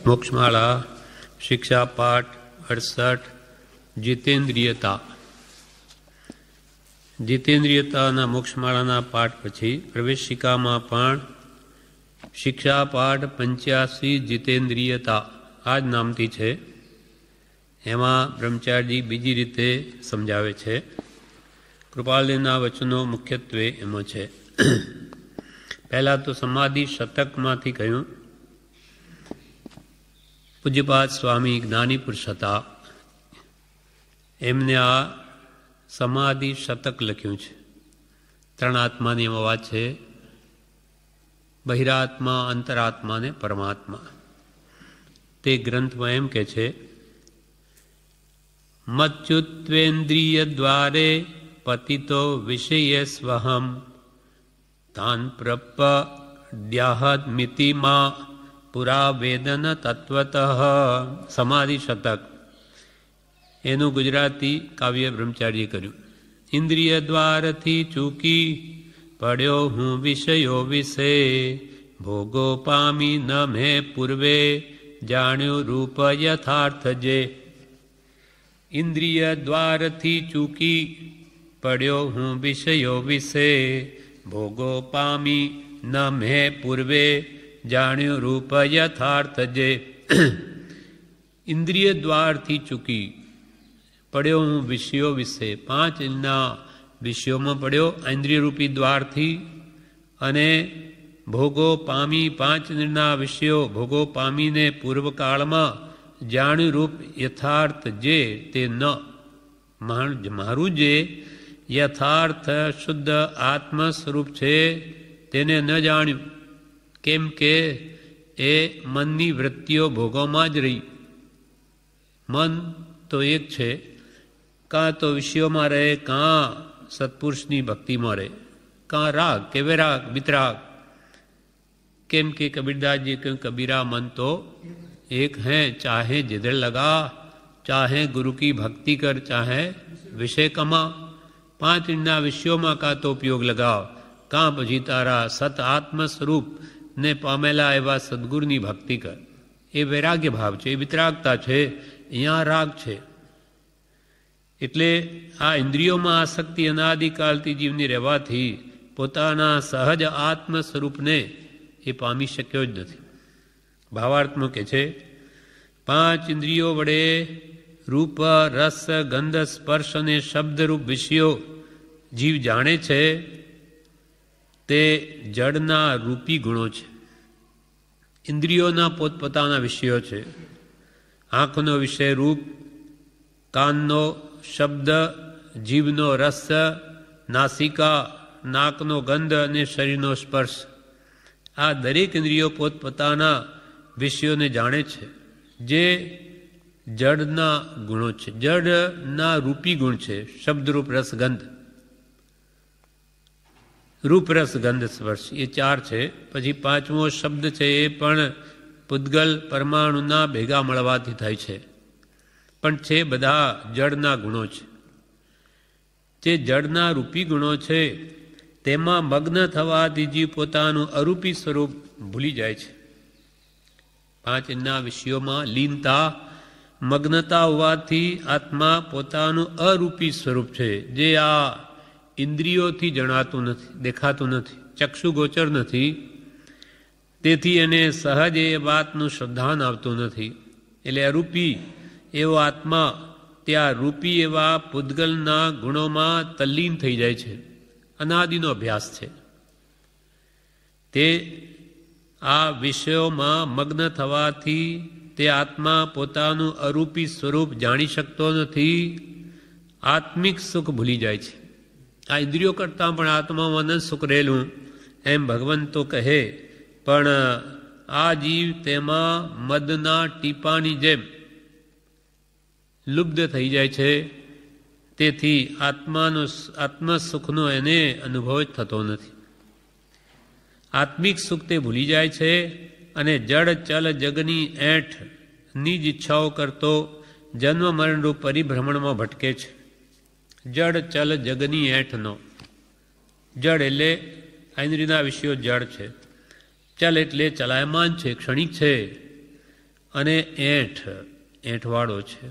મોક્ષમાળા શિક્ષા પાઠ 68 જીતેન્દ્રિયતા. જીતેન્દ્રિયતાના મોક્ષમાળાના પાઠ પછી પ્રવેશિકામાં પણ શિક્ષા પાઠ 85 જીતેન્દ્રિયતા આ જ નામથી છે. એમાં બ્રહ્મચારી બીજી રીતે સમજાવે છે. કૃપાલદેવના વચનો મુખ્યત્વે એમાં છે. પહેલાં તો સમાધિ શતકમાંથી કહ્યું. પૂજ્યપાદ સ્વામી જ્ઞાની પુરુષ હતા. એમને આ સમાધિ શતક લખ્યું છે. 3 આત્માની એમાં વાત છે: બહિરાત્મા, અંતરાત્મા ને પરમાત્મા. તે ગ્રંથમાં એમ કે છે, મચ્યુત્વેન્દ્રિય દ્વારે પતિતો વિષય સ્વહમ તાન પ્રપદ્યાહત મિતિમાં પુરા વેદન તત્વતઃ. સમાધિ શતક એનું ગુજરાતી કાવ્ય બ્રહ્મચારીએ કર્યું. ઇન્દ્રિય દ્વારથી ચૂકી પડ્યો હું વિષયો વિશે, ભોગો પામી ન મેં પૂર્વે જાણ્યું રૂપ યથાર્થ જે. ઇન્દ્રિય દ્વારથી ચૂકી પડ્યો હું વિષયો વિશે, ભોગો પામી ન મેં પૂર્વે જાણ્યું રૂપ યથાર્થ જે. ઇન્દ્રિય દ્વારથી ચૂકી પડ્યો હું વિષયો વિશે. 5 ઇન્દ્રિયના વિષયોમાં પડ્યો ઇન્દ્રિયરૂપી દ્વારથી, અને ભોગો પામી 5 ઇન્દ્રિયના વિષયો ભોગો પામીને પૂર્વકાળમાં જાણ્યું રૂપ યથાર્થ જે તે ન. મારું જે યથાર્થ શુદ્ધ આત્મ સ્વરૂપ છે તેને ન જાણ્યું. કેમ કે એ મનની વૃત્તિઓ ભોગોમાં જ રહી. મન તો એક છે, કાં તો વિષયોમાં રહે, કાં સત્પુરુષની ભક્તિમાં રહે, કાં રાગ કે વૈરાગ વિતરાગ. કેમ કે કબીરદાસજી કહ્યું, કબીરા મન તો एक है, चाहे जिधर लगा, चाहे गुरु की भक्ति कर, चाहे विषय कमा. 5 इनના વિષયોમાં કાં તો ઉપયોગ લગાવ, કાં પછી તારા સત આત્મ સ્વરૂપ ને પામેલા એવા સદગુરુની ભક્તિ કર. એ વૈરાગ્ય ભાવ છે, એ વિતરાગતા છે, અહીંયા રાગ છે. એટલે આ ઇન્દ્રિયોમાં આસક્તિ અનાદિકાળથી જીવની રહેવાથી પોતાના સહજ આત્મ સ્વરૂપને એ પામી શક્યો જ નથી. ભાવાર્થમાં કે છે, 5 ઇન્દ્રિયો વડે રૂપ, રસ, ગંધ, સ્પર્શ અને શબ્દરૂપ વિષયો જીવ જાણે છે તે જડના રૂપી ગુણો છે. ઇન્દ્રિયોના પોતપોતાના વિષયો છે. આંખનો વિષય રૂપ, કાનનો શબ્દ, જીભનો રસ, નાસિકા નાકનો ગંધ અને શરીરનો સ્પર્શ. આ દરેક ઇન્દ્રિયો પોતપોતાના વિષયોને જાણે છે જે જડના ગુણો છે, જડના રૂપી ગુણ છે. શબ્દરૂપ, રસ, ગંધ. રૂપ, રસ, ગંધ, સ્પર્શ એ 4 છે. પછી 5મો શબ્દ છે, એ પણ પૂદગલ પરમાણુના ભેગા મળવાથી થાય છે, પણ છે બધા જડના ગુણો છે. જે જડના રૂપી ગુણો છે તેમાં મગ્ન થવાથી જીવ પોતાનું અરૂપી સ્વરૂપ ભૂલી જાય છે. 5 ઇન્દ્રિયના વિષયોમાં લીનતા, મગ્નતા હોવાથી આત્મા પોતાનું અરૂપી સ્વરૂપ છે, જે આ ઇન્દ્રિયોથી જણાતું નથી, દેખાતું નથી, ચક્ષુ ગોચર નથી. તેથી એને સહજ એ વાતનું શ્રદ્ધાન આવતું નથી. એટલે અરૂપી એવો આત્મા ત્યાં રૂપી એવા પૂદગલના ગુણોમાં તલ્લીન થઈ જાય છે. અનાદિનો અભ્યાસ છે. તે આ વિષયોમાં મગ્ન થવાથી તે આત્મા પોતાનું અરૂપી સ્વરૂપ જાણી શકતો નથી. આત્મિક સુખ ભૂલી જાય છે. આ ઇન્દ્રિયો કરતાં પણ આત્મામાં અનંત સુખ રહેલું એમ ભગવાન તો કહે, પણ આ જીવ તેમાં મદના ટીપાની જેમ લુબ્ધ થઈ જાય છે. તેથી આત્મ સુખનો એને અનુભવ જ થતો નથી. આત્મિક સુખ તે ભૂલી જાય છે અને જડ ચલ જગની એઠની જ ઈચ્છાઓ કરતો જન્મ મરણરૂપ પરિભ્રમણમાં ભટકે છે. જડ ચલ જગની એઠનો. જડ એટલે ઇન્દ્રિયના વિષયો જડ છે. ચલ એટલે ચલાયમાન છે, ક્ષણિક છે, અને એંઠવાળો છે.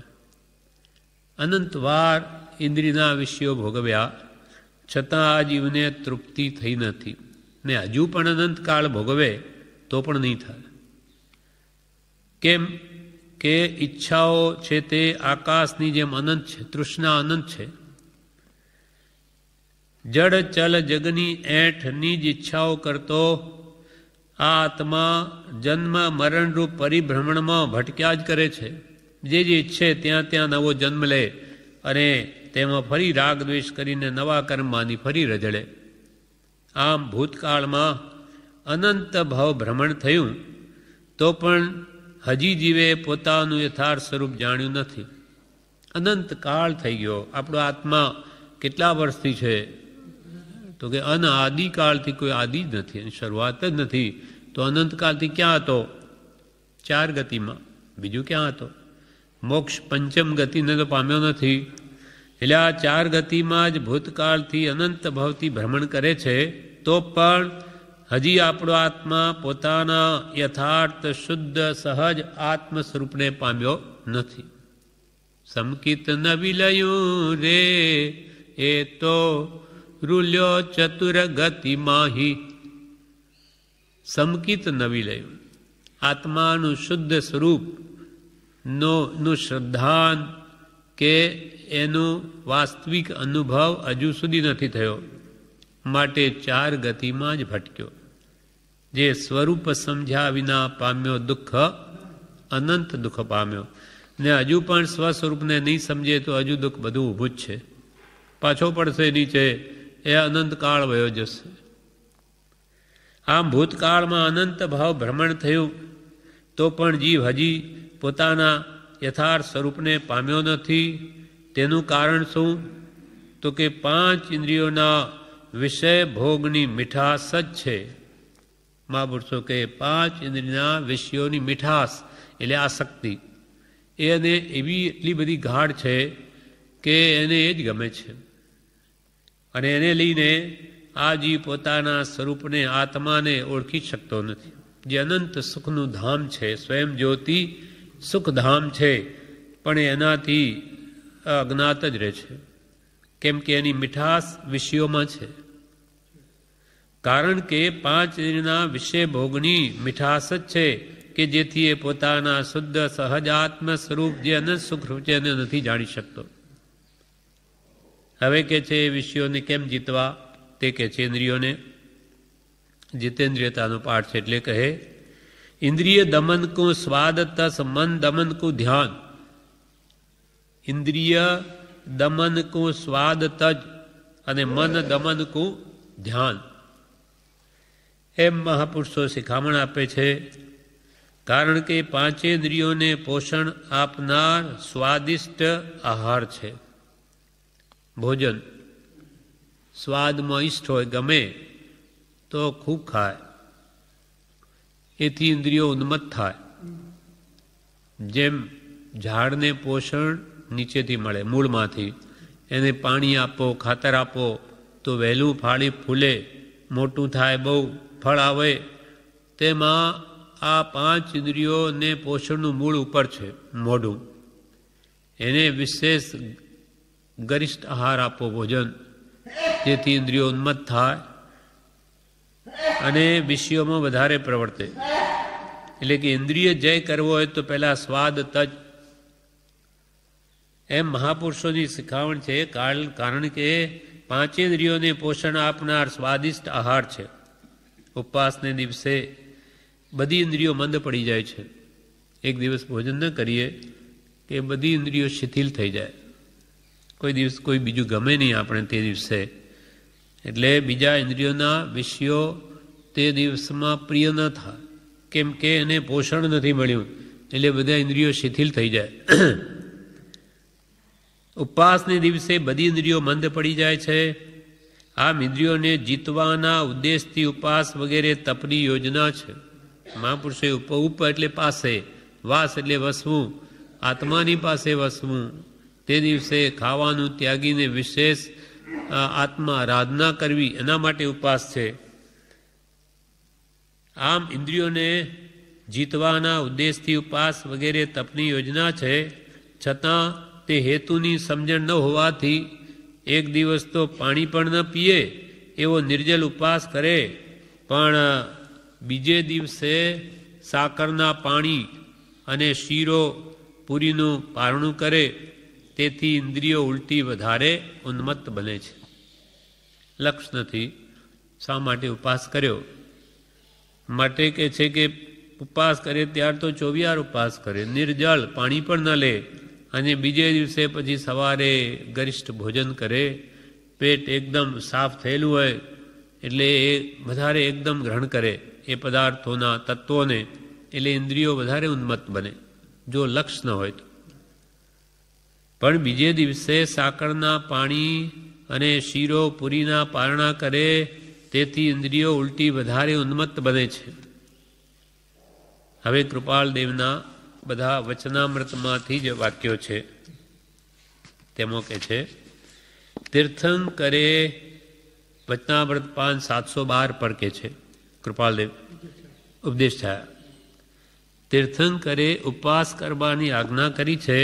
અનંતવાર ઇન્દ્રિયના વિષયો ભોગવ્યા છતાં આ જીવને તૃપ્તિ થઈ નથી ને હજુ પણ અનંતકાળ ભોગવે તો પણ નહીં થાય. કેમ કે ઈચ્છાઓ છે તે આકાશની જેમ અનંત છે, તૃષ્ણા અનંત છે. જડ ચલ જગની એંઠની જ ઈચ્છાઓ કરતો આ આત્મા જન્મ મરણરૂપ પરિભ્રમણમાં ભટક્યા જ કરે છે. જે ઈચ્છે ત્યાં ત્યાં નવો જન્મ લે અને તેમાં ફરી રાગ દ્વેષ કરીને નવા કર્મમાંની ફરી રજળે. આમ ભૂતકાળમાં અનંત ભાવ ભ્રમણ થયું તો પણ હજી જીવે પોતાનું યથાર્થ સ્વરૂપ જાણ્યું નથી. અનંત કાળ થઈ ગયો. આપણો આત્મા કેટલા વર્ષથી છે? તો કે અનાદિકાળથી કોઈ આદિ જ નથી, શરૂઆત જ નથી. તો અનંતકાળથી ક્યાં હતો? 4 ગતિમાં, બીજું ક્યાં હતો? મોક્ષ પંચમ ગતિને તો પામ્યો નથી. એટલે આ 4 ગતિમાં જ ભૂતકાળથી અનંત ભાવથી ભ્રમણ કરે છે તો પણ હજી આપણો આત્મા પોતાના યથાર્થ શુદ્ધ સહજ આત્મ સ્વરૂપને પામ્યો નથી. સમકિત ન વિલયું રે એ તો રૂલ્યો ચતુર ગતિ માહી. સમકિત ન વિલયું, આત્માનું શુદ્ધ સ્વરૂપ નું શ્રદ્ધાન કે એનું વાસ્તવિક અનુભવ હજુ સુધી નથી થયો, માટે 4 ગતિમાં જ ભટક્યો. જે સ્વરૂપ સમજ્યા વિના પામ્યો દુઃખ અનંત દુઃખ પામ્યો. ને હજુ પણ સ્વસ્વરૂપને નહીં સમજે તો હજુ દુઃખ બધું ઊભું જ છે, પાછો પડશે નીચે, એ અનંતકાળ વયો જશે. આમ ભૂતકાળમાં અનંત ભાવ ભ્રમણ થયું તો પણ જીવ હજી પોતાના યથાર્થ સ્વરૂપને પામ્યો નથી. તેનું કારણ શું? તો કે 5 ઇન્દ્રિયોના વિષય ભોગની મીઠાશ જ છે. મહાપુરુષો કે 5 ઇન્દ્રિયના વિષયોની મીઠાશ એટલે આસક્તિ, એને એવી એટલી બધી ગાઢ છે કે એને એ જ ગમે છે. અને એને લઈને આ જીવ પોતાના સ્વરૂપને આત્માને ઓળખી શકતો નથી. જે અનંત સુખનું ધામ છે, સ્વયં જ્યોતિ સુખધામ છે, પણ એનાથી અજ્ઞાત જ રહે છે. કેમ કે એની મીઠાશ વિષયોમાં છે. કારણ કે 5 ઇન્દ્રિયના વિષય ભોગની મીઠાશ જ છે કે જેથી એ પોતાના શુદ્ધ સહજાત્મ સ્વરૂપ જે અનંત સુખ છે એને નથી જાણી શકતો. હવે કે છે એ વિષયોને કેમ જીતવા? તે કે છે ઇન્દ્રિયોને. જીતેન્દ્રિયતાનો પાઠ છે એટલે કહે ઇન્દ્રિય દમન કો સ્વાદ તસ મન દમન કો ધ્યાન. ઇન્દ્રિય દમન કો સ્વાદ તજ અને મન દમન કો ધ્યાન. એમ મહાપુરુષો શિખામણ આપે છે. કારણ કે 5 ઇન્દ્રિયોને પોષણ આપનાર સ્વાદિષ્ટ આહાર છે. ભોજન સ્વાદમાં ઈષ્ટ હોય, ગમે તો ખૂબ ખાય, એથી ઇન્દ્રિયો ઉન્મત્ત થાય. જેમ ઝાડને પોષણ નીચેથી મળે, મૂળમાંથી, એને પાણી આપો, ખાતર આપો તો વહેલું ફાળી ફૂલે, મોટું થાય, બહુ ફળ આવે. તેમાં આ 5 ઇન્દ્રિયોને પોષણનું મૂળ ઉપર છે, મોઢું. એને વિશેષ ગરિષ્ઠ આહાર આપો, ભોજન, જેથી ઇન્દ્રિયો ઉન્મત્ત થાય અને વિષયોમાં વધારે પ્રવર્તે. એટલે કે ઇન્દ્રિય જય કરવો હોય તો પહેલાં સ્વાદ તજ. એમ મહાપુરુષોની શિખામણ છે. કારણ કે 5 ઇન્દ્રિયોને પોષણ આપનાર સ્વાદિષ્ટ આહાર છે. ઉપવાસને દિવસે બધી ઇન્દ્રિયો મંદ પડી જાય છે. એક દિવસ ભોજન ન કરીએ કે બધી ઇન્દ્રિયો શિથિલ થઈ જાય. કોઈ દિવસ કોઈ બીજું ગમે નહીં આપણે તે દિવસે. એટલે બીજા ઇન્દ્રિયોના વિષયો તે દિવસમાં પ્રિય ન થાય. કેમ કે એને પોષણ નથી મળ્યું, એટલે બધા ઇન્દ્રિયો શિથિલ થઈ જાય. ઉપવાસને દિવસે બધી ઇન્દ્રિયો મંદ પડી જાય છે. આમ ઇન્દ્રિયોને જીતવાના ઉદ્દેશથી ઉપવાસ વગેરે તપની યોજના છે. મહાપુરુષે ઉપ એટલે પાસે, વાસ એટલે વસવું, આત્માની પાસે વસવું. તે દિવસે ખાવાનું ત્યાગીને વિશેષ આત્મા આરાધના કરવી, એના માટે ઉપવાસ છે. આમ ઇન્દ્રિયોને જીતવાના ઉદ્દેશથી ઉપવાસ વગેરે તપની યોજના છે, છતાં તે હેતુની સમજણ ન હોવાથી એક દિવસ તો પાણી પણ ન પીએ એવો નિર્જલ ઉપવાસ કરે, પણ બીજે દિવસે સાકરના પાણી અને શીરો પૂરીનું પારણું કરે, તેથી ઇન્દ્રિયો ઉલટી વધારે ઉન્મત્ત બને છે. લક્ષ નથી શા માટે ઉપવાસ કર્યો? માટે કે છે કે ઉપવાસ કરે ત્યાર તો ચોવિયાર ઉપવાસ કરે, નિર્જળ પાણી પણ ન લે, અને બીજે દિવસે પછી સવારે ગરિષ્ઠ ભોજન કરે, પેટ એકદમ સાફ થયેલું હોય એટલે એ વધારે એકદમ ગ્રહણ કરે એ પદાર્થોના તત્વોને, એટલે ઇન્દ્રિયો વધારે ઉન્મત્ત બને જો લક્ષ ન હોય તો. પણ બીજે દિવસે સાકરના પાણી અને શીરો પૂરીના પારણા કરે, તેથી ઇન્દ્રિયો ઉલટી વધારે ઉન્મત્ત બને છે. હવે કૃપાલદેવના બધા વચનામૃતમાંથી જ વાક્યો છે. તેમાં કે છે, તીર્થંકરે વચનામૃત 5/712 પર કે છે કૃપાલદેવ ઉપદેશ થયા, તીર્થંકરે ઉપવાસ કરવાની આજ્ઞા કરી છે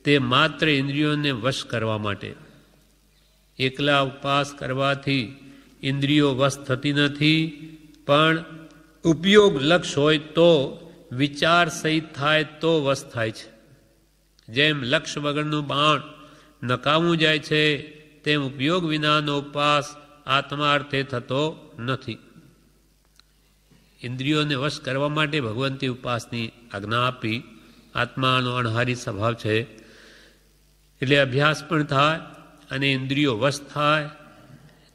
તે માત્ર ઇન્દ્રિયોને વશ કરવા માટે. એકલા ઉપવાસ કરવાથી ઇન્દ્રિયો વશ થતી નથી, પણ ઉપયોગ લક્ષ હોય તો, વિચાર સહિત થાય તો વશ થાય છે. જેમ લક્ષ વગરનું બાણ નકામું જાય છે, તેમ ઉપયોગ વિનાનો ઉપવાસ આત્માર્થે થતો નથી. ઇન્દ્રિયોને વશ કરવા માટે ભગવંતે ઉપવાસની આજ્ઞા આપી. આત્માનો અણહારી સ્વભાવ છે એટલે અભ્યાસ પણ થાય અને ઇન્દ્રિયો વશ થાય.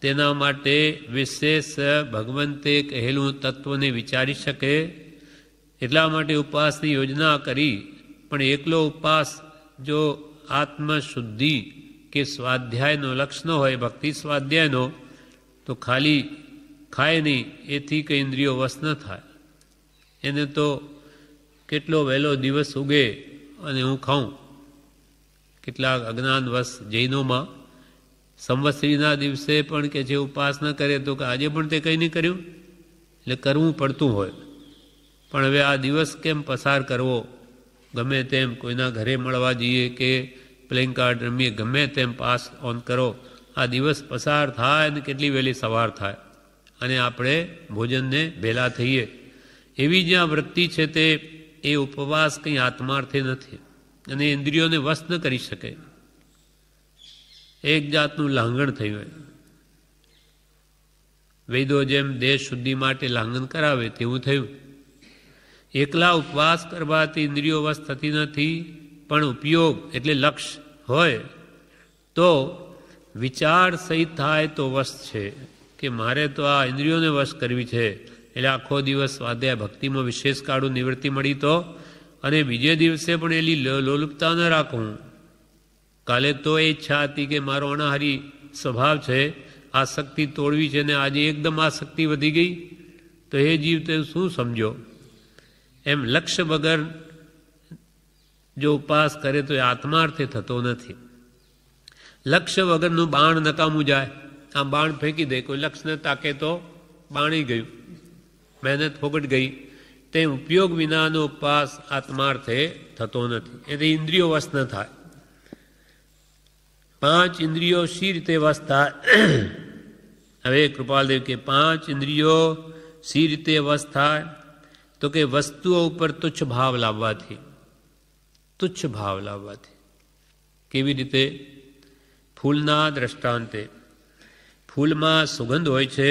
તેના માટે વિશેષ ભગવંતે કહેલું તત્વને વિચારી શકે, એટલા માટે ઉપવાસની યોજના કરી. પણ એકલો ઉપવાસ જો આત્મશુદ્ધિ કે સ્વાધ્યાયનો લક્ષ ન હોય, ભક્તિ સ્વાધ્યાયનો, તો ખાલી ખાય નહીં એથી કંઈ ઇન્દ્રિયો વશ ન થાય. એને તો કેટલો વહેલો દિવસ ઉગે અને હું ખાઉં. કેટલાક અજ્ઞાનવશ જૈનોમાં સંવત્સરીના દિવસે પણ કે જે ઉપવાસ ન કરે તો કે આજે પણ તે કંઈ નહીં કર્યું, એટલે કરવું પડતું હોય. પણ હવે આ દિવસ કેમ પસાર કરવો? ગમે તેમ કોઈના ઘરે મળવા જઈએ કે પ્લેઇંગ કાર્ડ રમીએ, ગમે તેમ પાસ ઓન કરો, આ દિવસ પસાર થાય ને કેટલી વહેલી સવાર થાય અને આપણે ભોજનને ભેલા થઈએ. એવી જ્યાં વૃત્તિ છે તે એ ઉપવાસ કંઈ આત્માર્થે નથી અને ઇન્દ્રિયોને વશ ન કરી શકે. એક જાતનું લાંઘણ થયું હોય. વૈદો જેમ દેહ શુદ્ધિ માટે લાંઘન કરાવે તેવું થયું. એકલા ઉપવાસ કરવાથી ઇન્દ્રિયો વશ થતી નથી, પણ ઉપયોગ એટલે લક્ષ હોય તો વિચાર સહિત થાય તો વશ છે કે મારે તો આ ઇન્દ્રિયોને વશ કરવી છે. એટલે આખો દિવસ સ્વાધ્યાય ભક્તિમાં વિશેષ કાળું નિવૃત્તિ મળી તો, અને બીજે દિવસે પણ એલી લોલુપતા ન રાખું. કાલે તો એ ઈચ્છા હતી કે મારો અનાહારી સ્વભાવ છે, આસક્તિ તોડવી છે, ને આજે એકદમ આસક્તિ વધી ગઈ, તો એ જીવ તે શું સમજો? એમ લક્ષ્ય વગર જો ઉપવાસ કરે તો એ આત્માર્થે થતો નથી. લક્ષ્ય વગરનું બાણ નકામું જાય. આ બાણ ફેંકી દે, કોઈ લક્ષ્ય ન તાકે તો બાણી ગયું, મહેનત ફોગટ ગઈ. તે ઉપયોગ વિનાનો ઉપવાસ આત્માર્થે થતો નથી. એટલે ઇન્દ્રિયો વશ ન થાય. 5 ઇન્દ્રિયો શી રીતે વશ થાય? હવે કૃપાલદેવ કે 5 ઇન્દ્રિયો શી રીતે વશ થાય? તો કે વસ્તુઓ ઉપર તુચ્છ ભાવ લાવવાથી. તુચ્છ ભાવ લાવવાથી. કેવી રીતે? ફૂલના દ્રષ્ટાંતે. ફૂલમાં સુગંધ હોય છે,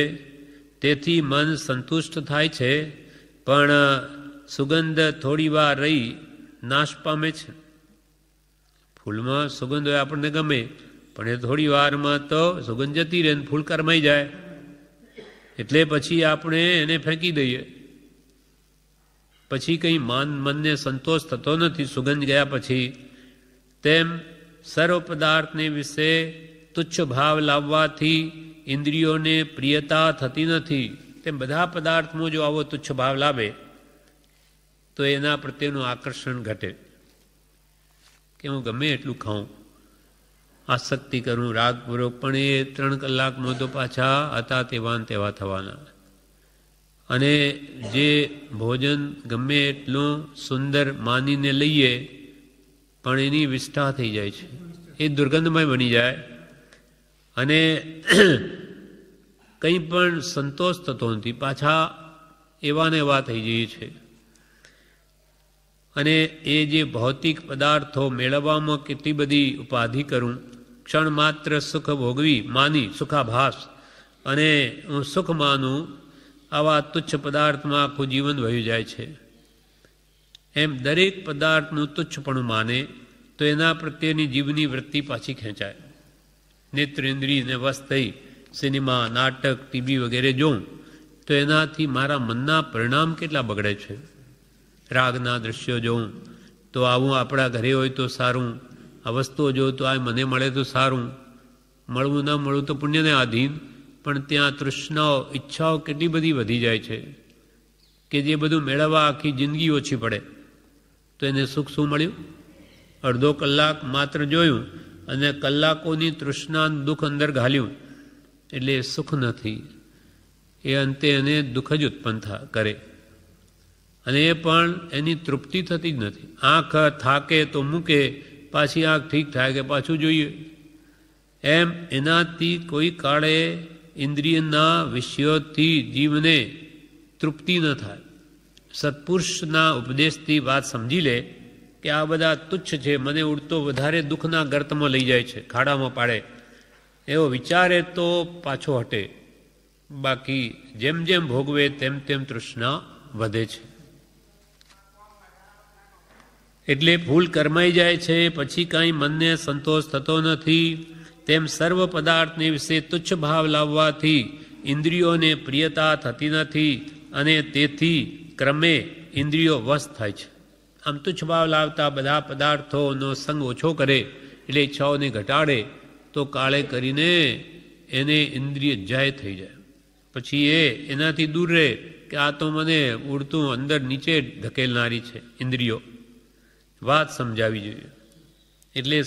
તેથી મન સંતુષ્ટ થાય છે, પણ સુગંધ થોડી વાર રહી નાશ પામે છે. ફૂલમાં સુગંધ હોય આપણને ગમે, પણ એ થોડી વારમાં તો સુગંધ જતી રહે ને ફૂલ કરમાઈ જાય, એટલે પછી આપણે એને ફેંકી દઈએ. પછી કંઈ મનને સંતોષ થતો નથી સુગંધ ગયા પછી. તેમ સર્વ પદાર્થને વિશે તુચ્છ ભાવ લાવવાથી ઇન્દ્રિયોને પ્રિયતા થતી નથી. તેમ બધા પદાર્થમાં જો આવો તુચ્છ ભાવ લાવે તો એના પ્રત્યેનું આકર્ષણ ઘટે કે હું ગમે એટલું ખાઉં, આસક્તિ કરું રાગપૂર્વક, પણ એ 3 કલાકમાં તો પાછા હતા તેવા થવાના. અને જે ભોજન ગમે એટલું સુંદર માનીને લઈએ પણ એની વિષ્ઠા થઈ જાય છે, એ દુર્ગંધમય બની જાય અને કંઈ પણ સંતોષ થતો નથી, પાછા એવા ને એવા થઈ જઈએ છે. અને એ જે ભૌતિક પદાર્થો મેળવવામાં કેટલી બધી ઉપાધિ કરું, ક્ષણ માત્ર સુખ ભોગવી માની સુખાભાસ અને હું સુખ માનું, આવા તુચ્છ પદાર્થમાં આખું જીવન વહી જાય છે. એમ દરેક પદાર્થનું તુચ્છપણું માને તો એના પ્રત્યેની જીવની વૃત્તિ પાછી ખેંચાય. નેત્રેન્દ્રિયને વશ થઈ સિનેમા, નાટક, ટીવી વગેરે જોઉં તો એનાથી મારા મનના પરિણામ કેટલા બગડે છે. રાગના દ્રશ્યો જોઉં તો આવું આપણા ઘરે હોય તો સારું, આ વસ્તુઓ જોઉં તો આ મને મળે તો સારું, મળવું ના મળવું તો પુણ્યને આધીન, પણ ત્યાં તૃષ્ણાઓ, ઈચ્છાઓ કેટલી બધી વધી જાય છે કે જે બધું મેળવવા આખી જિંદગી ઓછી પડે. તો એને સુખ શું મળ્યું? અડધો કલાક માત્ર જોયું અને કલાકોની તૃષ્ણા દુઃખ અંદર ઘાલ્યું, એટલે સુખ નથી. એ અંતે એને દુઃખ જ ઉત્પન્ન કરે અને એ પણ એની તૃપ્તિ થતી જ નથી. આંખ થાકે તો મૂકે, પાછી આંખ ઠીક થાય કે પાછું જોઈએ. એમ એનાથી કોઈ કાળે ઇન્દ્રિયના વિષયોથી જીવને તૃપ્તિ ન થાય. સત્પુરુષના ઉપદેશથી વાત સમજી લે કે આ બધા તુચ્છ છે, મને ઉડતો વધારે દુઃખના ગર્તમાં લઈ જાય છે, ખાડામાં પાડે, એવો વિચારે તો પાછો હટે. બાકી જેમ જેમ ભોગવે તેમ તેમ તૃષ્ણા વધે છે. એટલે ભૂલ કરમાઈ જાય છે, પછી કાંઈ મનને સંતોષ થતો નથી. તેમ સર્વ પદાર્થને વિશે તુચ્છ ભાવ લાવવાથી ઇન્દ્રિયોને પ્રિયતા થતી નથી અને તેથી ક્રમે ઇન્દ્રિયો વશ થાય છે. આમ તુચ્છ ભાવ લાવતા બધા પદાર્થોનો સંગ ઓછો કરે, એટલે ઈચ્છાઓને ઘટાડે તો કાળે કરીને એને ઇન્દ્રિય જય થઈ જાય. પછી એનાથી દૂર રહે કે આ તો મને ઉડતું અંદર નીચે ધકેલનારી છે ઇન્દ્રિયો. વાત સમજાવી જોઈએ. એટલે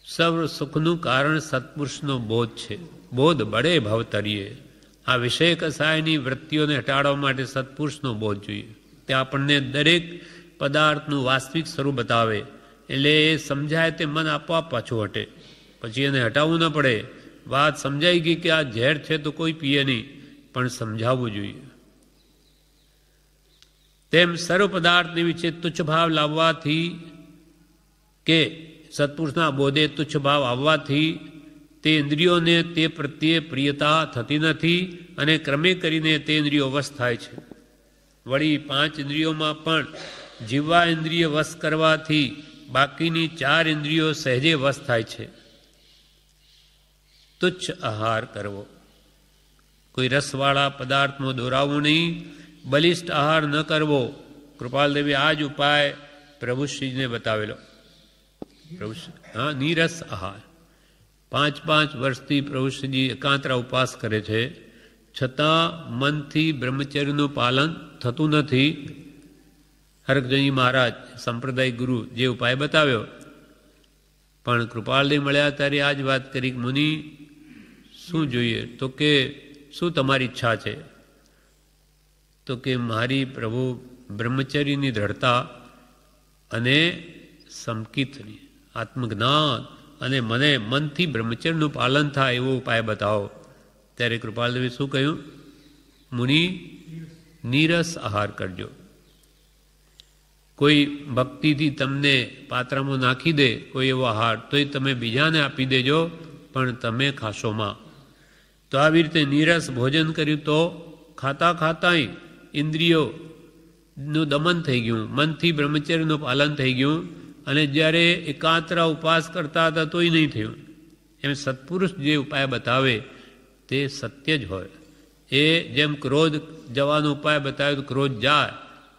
સર્વ સુખનું કારણ સત્પુરુષનો બોધ છે. બોધ બળે ભવતરીએ. આ વિષય કસાયની વૃત્તિઓને હટાડવા માટે સત્પુરુષનો બોધ જોઈએ. તે આપણને દરેક પદાર્થનું વાસ્તવિક સ્વરૂપ બતાવે, એટલે એ સમજાય તે મન આપોઆપ પાછું હટે. પછી એને હટાવવું ન પડે. વાત સમજાઈ ગઈ કે આ ઝેર છે તો કોઈ પીએ નહીં, પણ સમજાવવું જોઈએ. તેમ સર્વ પદાર્થને વિશે તુચ્છ ભાવ લાવવાથી કે સત્પુરુષના બોધે તુચ્છ ભાવ આવવાથી તે ઇન્દ્રિયોને તે પ્રત્યે પ્રિયતા થતી નથી અને ક્રમે કરીને તે ઇન્દ્રિયો વશ થાય છે. વળી 5 ઇન્દ્રિયોમાં પણ જીવવા ઇન્દ્રિય વશ કરવાથી બાકીની 4 ઇન્દ્રિયો સહેજે વશ થાય છે. તુચ્છ આહાર કરવો, કોઈ રસવાળા પદાર્થમાં દોરાવવું નહીં, બલિષ્ઠ આહાર ન કરવો. કૃપાલદેવી આ જ ઉપાય પ્રભુશ્રીને બતાવેલો. નીરસ આહાર 5 વર્ષથી પ્રભુશ્રીજી એકાંતરા ઉપવાસ કરે છે, છતાં મનથી બ્રહ્મચર્યનું પાલન થતું નથી. હરકજણી મહારાજ સંપ્રદાય ગુરુ જે ઉપાય બતાવ્યો, પણ કૃપાલદેવ મળ્યા ત્યારે આ જ વાત કરી કે મુનિ શું જોઈએ? તો કે શું તમારી ઈચ્છા છે? તો કે મારી પ્રભુ બ્રહ્મચર્યની દ્રઢતા અને સમકિતની આત્મજ્ઞાન અને મને મનથી બ્રહ્મચર્યનું પાલન થાય એવો ઉપાય બતાવો. ત્યારે કૃપાલદેવે શું કહ્યું? મુનિ નીરસ આહાર કરજો. કોઈ ભક્તિથી તમને પાત્રમાં નાખી દે કોઈ એવો આહાર, તો એ તમે બીજાને આપી દેજો, પણ તમે ખાશોમાં. તો આવી રીતે નીરસ ભોજન કર્યું તો ખાતા ખાતાંય ઇન્દ્રિયોનું દમન થઈ ગયું, મનથી બ્રહ્મચર્યનું પાલન થઈ ગયું, અને જ્યારે એકાંતરા ઉપવાસ કરતા હતા તોય નહીં થયું. એમ સત્પુરુષ જે ઉપાય બતાવે તે સત્ય જ હોય. એ જેમ ક્રોધ જવાનો ઉપાય બતાવ્યો તો ક્રોધ જાય,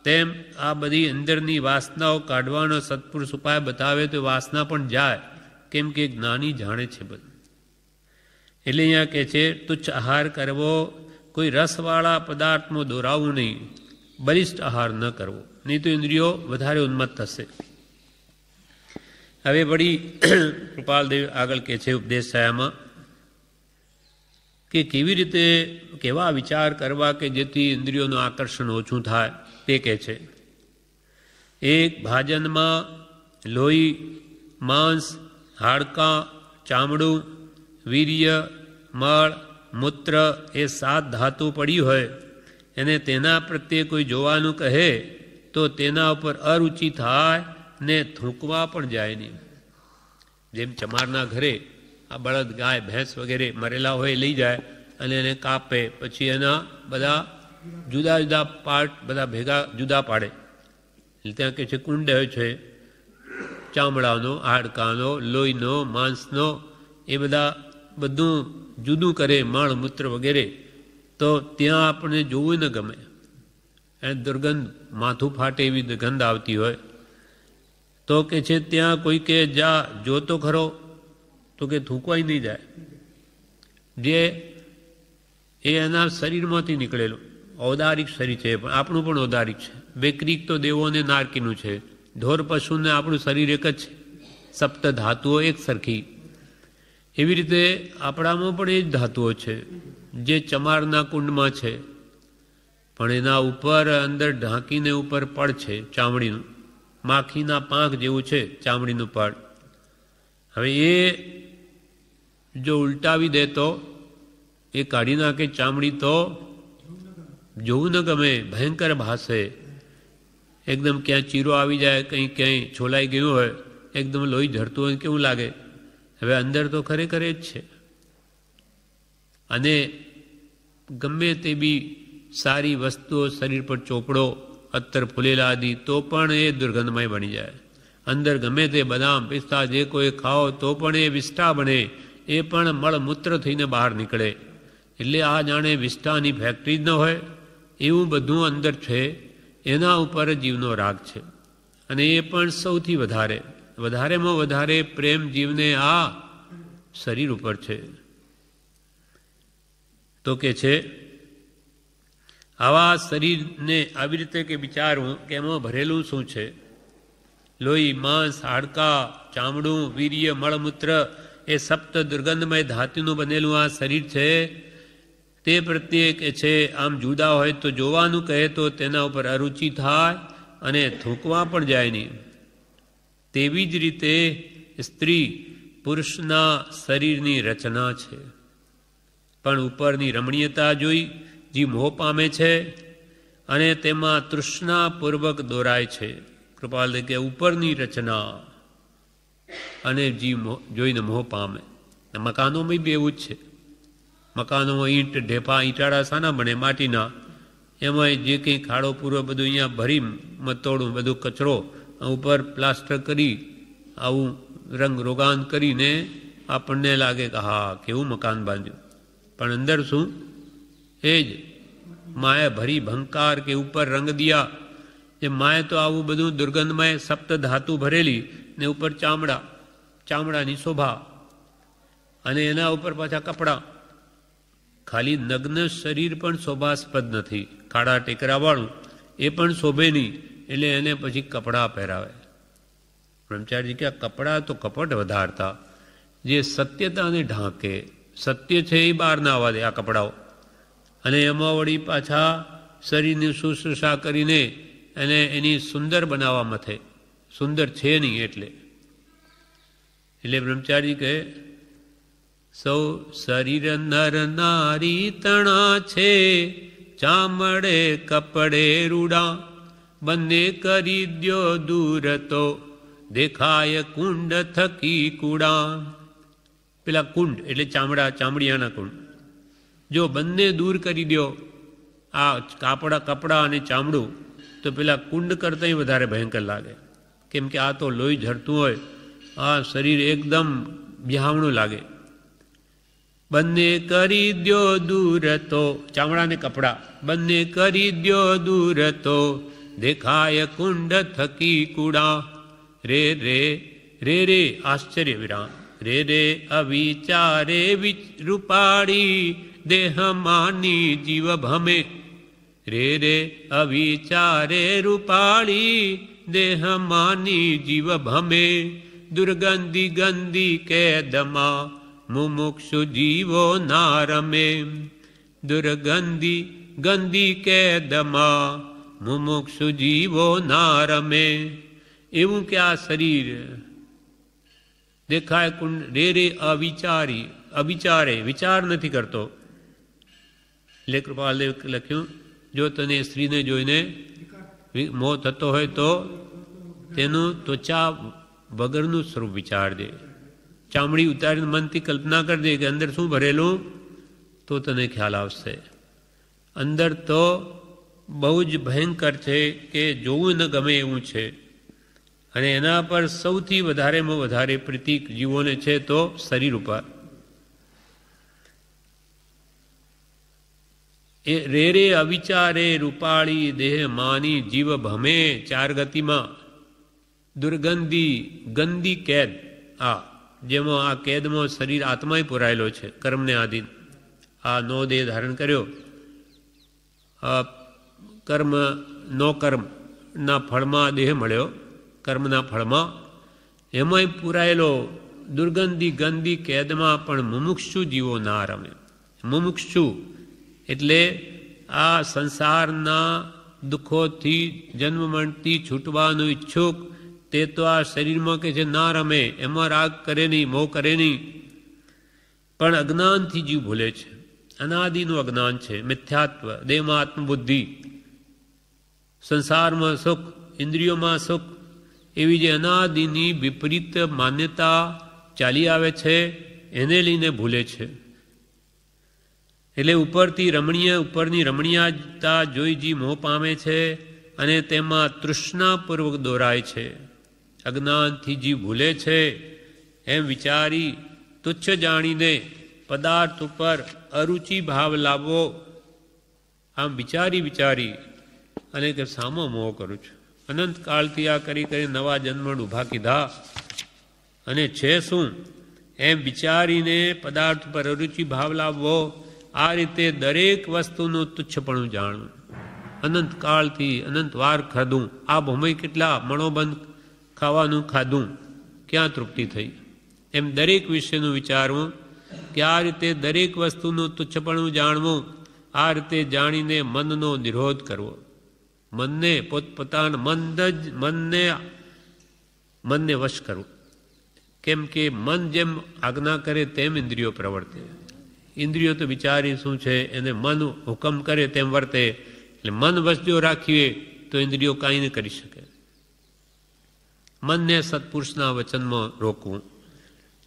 તેમ આ બધી અંદરની વાસનાઓ કાઢવાનો સત્પુરુષ ઉપાય બતાવે તો વાસના પણ જાય, કેમ કે જ્ઞાની જાણે છે બધું. એટલે અહીંયા કહે છે તુચ્છ આહાર કરવો, કોઈ રસવાળા પદાર્થમાં દોરાવવું નહીં, બલિષ્ઠ આહાર ન કરવો, નહીં તો ઇન્દ્રિયો વધારે ઉન્મત્ત થશે. હવે વળી કૃપાલદેવ આગળ કહે છે ઉપદેશ છાયામાં કે કેવી રીતે કેવા વિચાર કરવા કે જેથી ઇન્દ્રિયોનું આકર્ષણ ઓછું થાય તે કહે છે. એક ભાજનમાં લોહી, માંસ, હાડકાં, ચામડું, વીર્ય, મળ, મૂત્ર એ 7 ધાતુ પડી હોય અને તેના પ્રત્યે કોઈ જોવાનું કહે તો તેના ઉપર અરુચિ થાય ને થૂંકવા પણ જાય નહીં. જેમ ચમારના ઘરે આ બળદ, ગાય, ભેંસ વગેરે મરેલા હોય લઈ જાય અને એને કાપે, પછી એના બધા જુદા જુદા પાર્ટ બધા ભેગા જુદા પાડે. ત્યાં કે છે કુંડ હોય છે ચામડાનો, હાડકાનો, લોહીનો, માંસનો, એ બધું જુદું કરે, મળ, મૂત્ર વગેરે. તો ત્યાં આપણને જોવું ન ગમે, એ દુર્ગંધ, માથું ફાટે એવી ગંધ આવતી હોય. તો કે છે ત્યાં કોઈ કે જા જોતો ખરો, તો કે થૂંકવાય નહીં જાય. જે એ એના શરીરમાંથી નીકળેલું ઔદારિક શરીર છે, પણ આપણું પણ ઔદારિક છે. વૈક્રિક તો દેવોને નારકીનું છે, ઢોર પશુને આપણું શરીર એક જ છે, સપ્ત ધાતુઓ એક સરખી. એવી રીતે આપણામાં પણ એ જ ધાતુઓ છે જે ચમારના કુંડમાં છે, પણ એના ઉપર અંદર ઢાંકીને ઉપર પડ છે ચામડીનું, માખીના પાંખ જેવું છે ચામડીનું પડ. હવે એ જો ઉલટાવી દે તો એ કાઢી નાખે ચામડી, તો જોવું ન ગમે, ભયંકર ભાસે. એકદમ ક્યાં ચીરો આવી જાય, કંઈ ક્યાંય છોલાઈ ગયું હોય, એકદમ લોહી ઝરતું હોય, કેવું લાગે. હવે અંદર તો ખરેખર જ છે. અને ગમે તે બી સારી વસ્તુઓ શરીર પર ચોપડો, અત્તર, ફૂલેલા આદિ, તો પણ એ દુર્ગંધમય બની જાય. અંદર ગમે તે બદામ, પિસ્તા જે કોઈ ખાઓ તો પણ એ વિષ્ઠા બને, એ પણ મળમૂત્ર થઈને બહાર નીકળે. એટલે આ જાણે વિષ્ઠાની ફેક્ટરી જ ન હોય એવું બધું અંદર છે. એના ઉપર જીવનો રાગ છે. અને એ પણ સૌથી વધારેમાં વધારે પ્રેમ જીવને આ શરીર ઉપર છે. તો કે છે આવા શરીરને આવી રીતે કે વિચારવું કે એમાં ભરેલું શું છે. લોહી, માંસ, હાડકાં, ચામડું, વીર્ય, મળમૂત્ર એ સપ્ત દુર્ગંધમય ધાતુનું બનેલું આ શરીર છે. તે પ્રત્યે કે છે આમ જુદા હોય તો જોવાનું કહે તો તેના ઉપર અરુચિ થાય અને થૂંકવા પણ જાય નહીં. તેવી જ રીતે સ્ત્રી પુરુષના શરીરની રચના છે, પણ ઉપરની રમણીયતા જોઈ જીવ મોહ પામે છે અને તેમાં તૃષ્ણાપૂર્વક દોરાય છે. કૃપાલ કે ઉપરની રચના અને જીવ જોઈને મોહ પામે. મકાનોમાં બી એવું જ છે. મકાનોમાં ઈંટ, ઢેફા, ઈંટાળા શાના બને? માટીના. એમાં જે કંઈ ખાડો પૂરો બધું અહીંયા ભરી મતોડું બધું કચરો ઉપર પ્લાસ્ટર કરી આવું રંગ રોગાન કરીને આપણને લાગે કે હા કેવું મકાન બાંધ્યું, પણ અંદર શું? એ જ માએ ભરી ભંકાર કે ઉપર રંગ દિયા. એ માએ તો આવું બધું દુર્ગંધમય સપ્ત ધાતુ ભરેલી ને ઉપર ચામડાની શોભા, અને એના ઉપર પાછા કપડાં. ખાલી નગ્ન શરીર પણ શોભાસ્પદ નથી, ખાડા ટેકરાવાળું એ પણ શોભે નહીં, એટલે એને પછી કપડાં પહેરાવે. બ્રહ્મચારીજી કે આ કપડાં તો કપટ વધારતા, જે સત્યતાને ઢાંકે, સત્ય છે એ બહાર ના આવવા દે આ કપડાઓ. અને એમાં વળી પાછા શરીરની શુશ્રૂષા કરીને એને એની સુંદર બનાવવા મથે, સુંદર છે નહીં એટલે બ્રહ્મચારી કહે સૌ શરીર નર નારી તણા છે, ચામડે કપડે રૂડા, બંને કરી દ્યો દૂર તો દેખાય કુંડ થકી કુડા. પેલા કુંડ એટલે ચામડિયાના કુંડ, જો બંને દૂર કરી દો, આ કપડા અને ચામડું, તો પેલા કુંડ કરતાં વધારે ભયંકર લાગે. કેમ કે આ તો લોહી ઝરતું હોય, આ શરીર એકદમ બિહામણું લાગે. બંને કરી દ્યો દૂર તો, ચામડા ને કપડા બંને કરી દ્યો દૂર તો દેખાય કુંડ થકી કુડા. રે રે રે રે આશ્ચર્ય વિરામ. રે રે અવિચારે રૂપાળી દેહ માની જીવ ભમે. રે રે અવિચારે રૂપાળી દેહ માની જીવ ભમે. દુર્ગંધી ગંદી કેદમાં મુમુક્ષુ જીવો ના રમે, દુર્ગંધી ગંદી કેદમાં મુમુક્ષુ જીવો ના રમે. એવું કે આ શરીર દેખાય કુંડ રે રે અવિચારે વિચાર નથી કરતો. એટલે કૃપાલદેવ લખ્યું, જો તને સ્ત્રીને જોઈને મોહ થતો હોય તો તેનું ત્વચા વગરનું સ્વરૂપ વિચારજે. ચામડી ઉતારીને મનથી કલ્પના કરજે કે અંદર શું ભરેલું, તો તને ખ્યાલ આવશે. અંદર તો બહુ જ ભયંકર છે કે જોવું ન ગમે એવું છે. અને એના પર સૌથી વધારેમાં વધારે પ્રતીક જીવોને છે તો શરીર ઉપર. એ રે રે અવિચારે રૂપાળી દેહ માની જીવ ભમે, ચાર ગતિમાં દુર્ગંધી ગંદી કેદ. જેમાં આ કેદમાં શરીર આત્માય પુરાયેલો છે કર્મને આધીન. આ નો દેહ ધારણ કર્યો, કર્મ નો કર્મના ફળમાં દેહ મળ્યો, કર્મના ફળમાં એમાંય પુરાયેલો દુર્ગંધી ગંદી કેદમાં પણ મુમુક્ષુ જીવો ના રમે. મુમુક્ષુ એટલે આ સંસારના દુઃખોથી જન્મ મરણથી છૂટવાનું ઈચ્છુક, તે તો આ શરીરમાં કે છે ના રમે, એમાં રાગ કરે નહીં, મોહ કરે નહીં. પણ અજ્ઞાનથી જીવ ભૂલે છે. અનાદિનું અજ્ઞાન છે, મિથ્યાત્વ, દેહમાં આત્મબુદ્ધિ, સંસારમાં સુખ, ઇન્દ્રિયોમાં સુખ, એવી જે અનાદિની વિપરીત માન્યતા ચાલી આવે છે એને લઈને ભૂલે છે. એટલે ઉપરની રમણીયતા જોઈ જી મોહ પામે છે અને તેમાં તૃષ્ણાપૂર્વક દોરાય છે. અજ્ઞાનથી જીવ ભૂલે છે એમ વિચારી તુચ્છ જાણીને પદાર્થ ઉપર અરુચિ ભાવ લાવવો. આમ વિચારી અને કે સામો મોહ કરું છું, અનંતકાળથી આ કરી નવા જન્મ ઊભા કીધા અને છે શું એમ વિચારીને પદાર્થ પર અરુચિ ભાવ લાવવો. આ રીતે દરેક વસ્તુનું તુચ્છપણું જાણવું. અનંતકાળથી અનંત વાર ખાધું, આ ભૂમિ કેટલા મણોબંધ ખાવાનું ખાધું, ક્યાં તૃપ્તિ થઈ, એમ દરેક વિષયનું વિચારવું કે આ રીતે દરેક વસ્તુનું તુચ્છપણું જાણવું. આ રીતે જાણીને મનનો નિરોધ કરવો. મનને પોતપોતાના મનને વશ કરવું. કેમ કે મન જેમ આજ્ઞા કરે તેમ ઇન્દ્રિયો પ્રવર્તે. ઇન્દ્રિયો તો વિચારી શું છે એને મન હુકમ કરે તેમ વર્તે. એટલે મન વશ જો રાખીએ તો ઇન્દ્રિયો કાંઈ ન કરી શકે. મનને સત્પુરુષના વચનમાં રોકવું,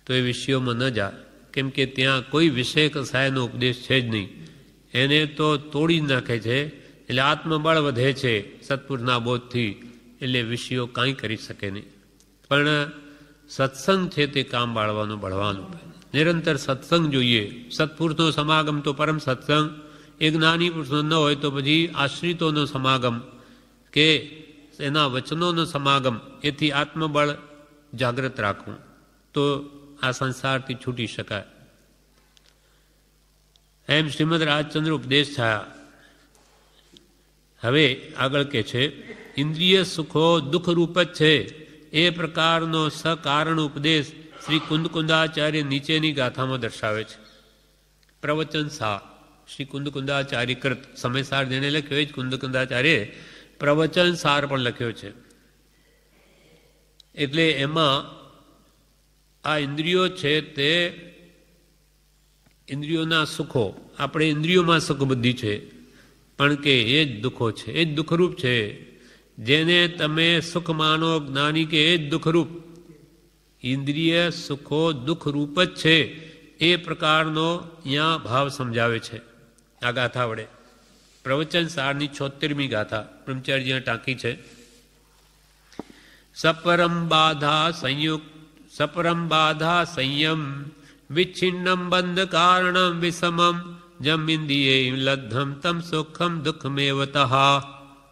તો એ વિષયોમાં ન જાય. કેમ કે ત્યાં કોઈ વિષય કસાયનો ઉપદેશ છે જ નહીં, એને તો તોડી નાખે છે. એટલે આત્મબળ વધે છે સત્પુરુષના બોધથી, એટલે વિષયો કાંઈ કરી શકે નહીં. પણ સત્સંગ છે તે કામ બળવાનું. નિરંતર સત્સંગ જોઈએ. સત્પુરુષનો સમાગમ તો પરમ સત્સંગ. એ જ્ઞાની પુરુષનો ન હોય તો પછી આશ્રિતોનો સમાગમ કે એના વચનોનો સમાગમ. એથી આત્મબળ જાગૃત રાખવું તો આ સંસારથી છૂટી શકાય. એમ શ્રીમદ રાજચંદ્ર ઉપદેશ થયા. હવે આગળ કે છે, ઇન્દ્રિય સુખો દુઃખરૂપ જ છે એ પ્રકારનો સકારણ ઉપદેશ શ્રી કુંદકુંદાચાર્ય નીચેની ગાથામાં દર્શાવે છે. પ્રવચન સાર શ્રી કુંદકુંદાચાર્ય કૃત સમયસાર જેને લખ્યો એ જ કુંદકુંદાચાર્ય પ્રવચન સાર પણ લખ્યો છે. એટલે એમાં આ ઇન્દ્રિયો છે તે ઇન્દ્રિયોના સુખો, આપણે ઇન્દ્રિયોમાં સુખ બુદ્ધિ છે પણ કે એ જ દુઃખો છે, એ જ દુઃખરૂપ છે. જેને તમે સુખ માનો જ્ઞાની કે એ જ દુઃખરૂપ. ઇન્દ્રિય સુખો દુઃખરૂપ જ છે એ પ્રકારનો અહીંયા ભાવ સમજાવે છે આ ગાથા વડે. પ્રવચન સારની 76મી ગાથા બ્રહ્મચારીજીએ ટાંકી છે. સપરમ બાધા સંયમ વિચ્છિન્નમ બંધ કારણમ વિષમમ જમ ઇન્દ્રિયે લબ્ધમ તમ સુખમ દુઃખમેવતઃ.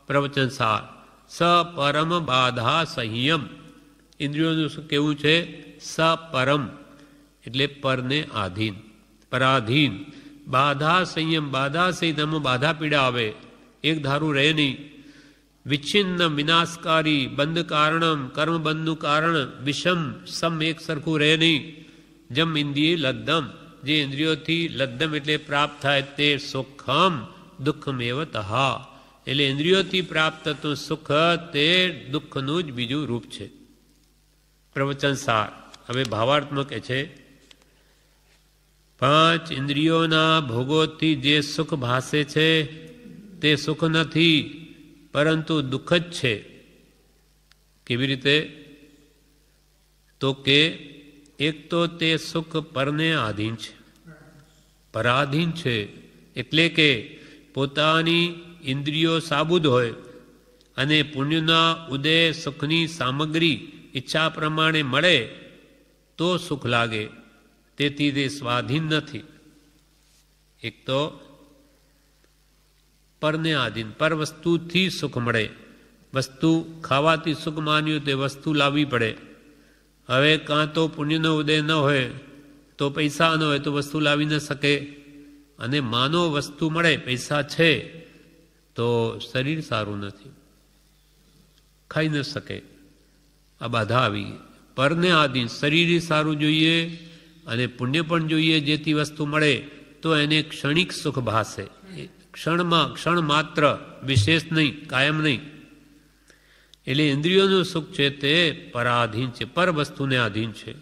પ્રવચન સાર સપરમ બાધા સંયમ. ઇન્દ્રિયોનું શું કેવું છે? સપરમ એટલે પરને આધીન, પરાધીન. બાધા સંયમ, બાધા સહિત એમાં બાધા પીડા આવે, એક ધારું રહે નહીં. વિચ્છિન્ન વિનાશકારી બંધ કારણમ, કર્મ બંધનું કારણ વિષમ, સમ એક સરખું રહે નહીં. જમ ઇન્દ્રિય લદ્દમ, જે ઇન્દ્રિયોથી લદ્દમ એટલે પ્રાપ્ત થાય તે સુખમ દુઃખમેવ તહા, એટલે ઇન્દ્રિયોથી પ્રાપ્ત થતું સુખ તે દુઃખનું જ બીજું રૂપ છે. પ્રવચન સાર. હવે ભાવાર્થમાં કહે છે, 5 ઇન્દ્રિયોના ભોગોથી જે સુખ ભાસે છે તે સુખ નથી, પરંતુ દુઃખ જ છે. કેવી રીતે? તો કે એક તો તે સુખ પરને આધીન છે, પરાધીન છે, એટલે કે પોતાની ઇન્દ્રિયો સાબુદ હોય અને પુણ્યના ઉદય સુખની સામગ્રી ઈચ્છા પ્રમાણે મળે તો સુખ લાગે, તેથી તે સ્વાધીન નથી. એક તો પરને આધીન, પર વસ્તુથી સુખ મળે. વસ્તુ ખાવાથી સુખ માન્યું તે વસ્તુ લાવવી પડે. હવે કાં તો પુણ્યનો ઉદય ન હોય તો પૈસા ન હોય તો વસ્તુ લાવી ન શકે, અને માનો વસ્તુ મળે, પૈસા છે તો શરીર સારું નથી, ખાઈ ન શકે. આ બાધા આવી. પરને આધીન શરીર સારું જોઈએ અને પુણ્ય પણ જોઈએ, જેથી વસ્તુ મળે તો એને ક્ષણિક સુખ ભાસે, ક્ષણમાં, ક્ષણ માત્ર, વિશેષ નહીં, કાયમ નહીં. એટલે ઇન્દ્રિયોનું સુખ છે તે પરાધીન છે, પર વસ્તુને આધીન છે.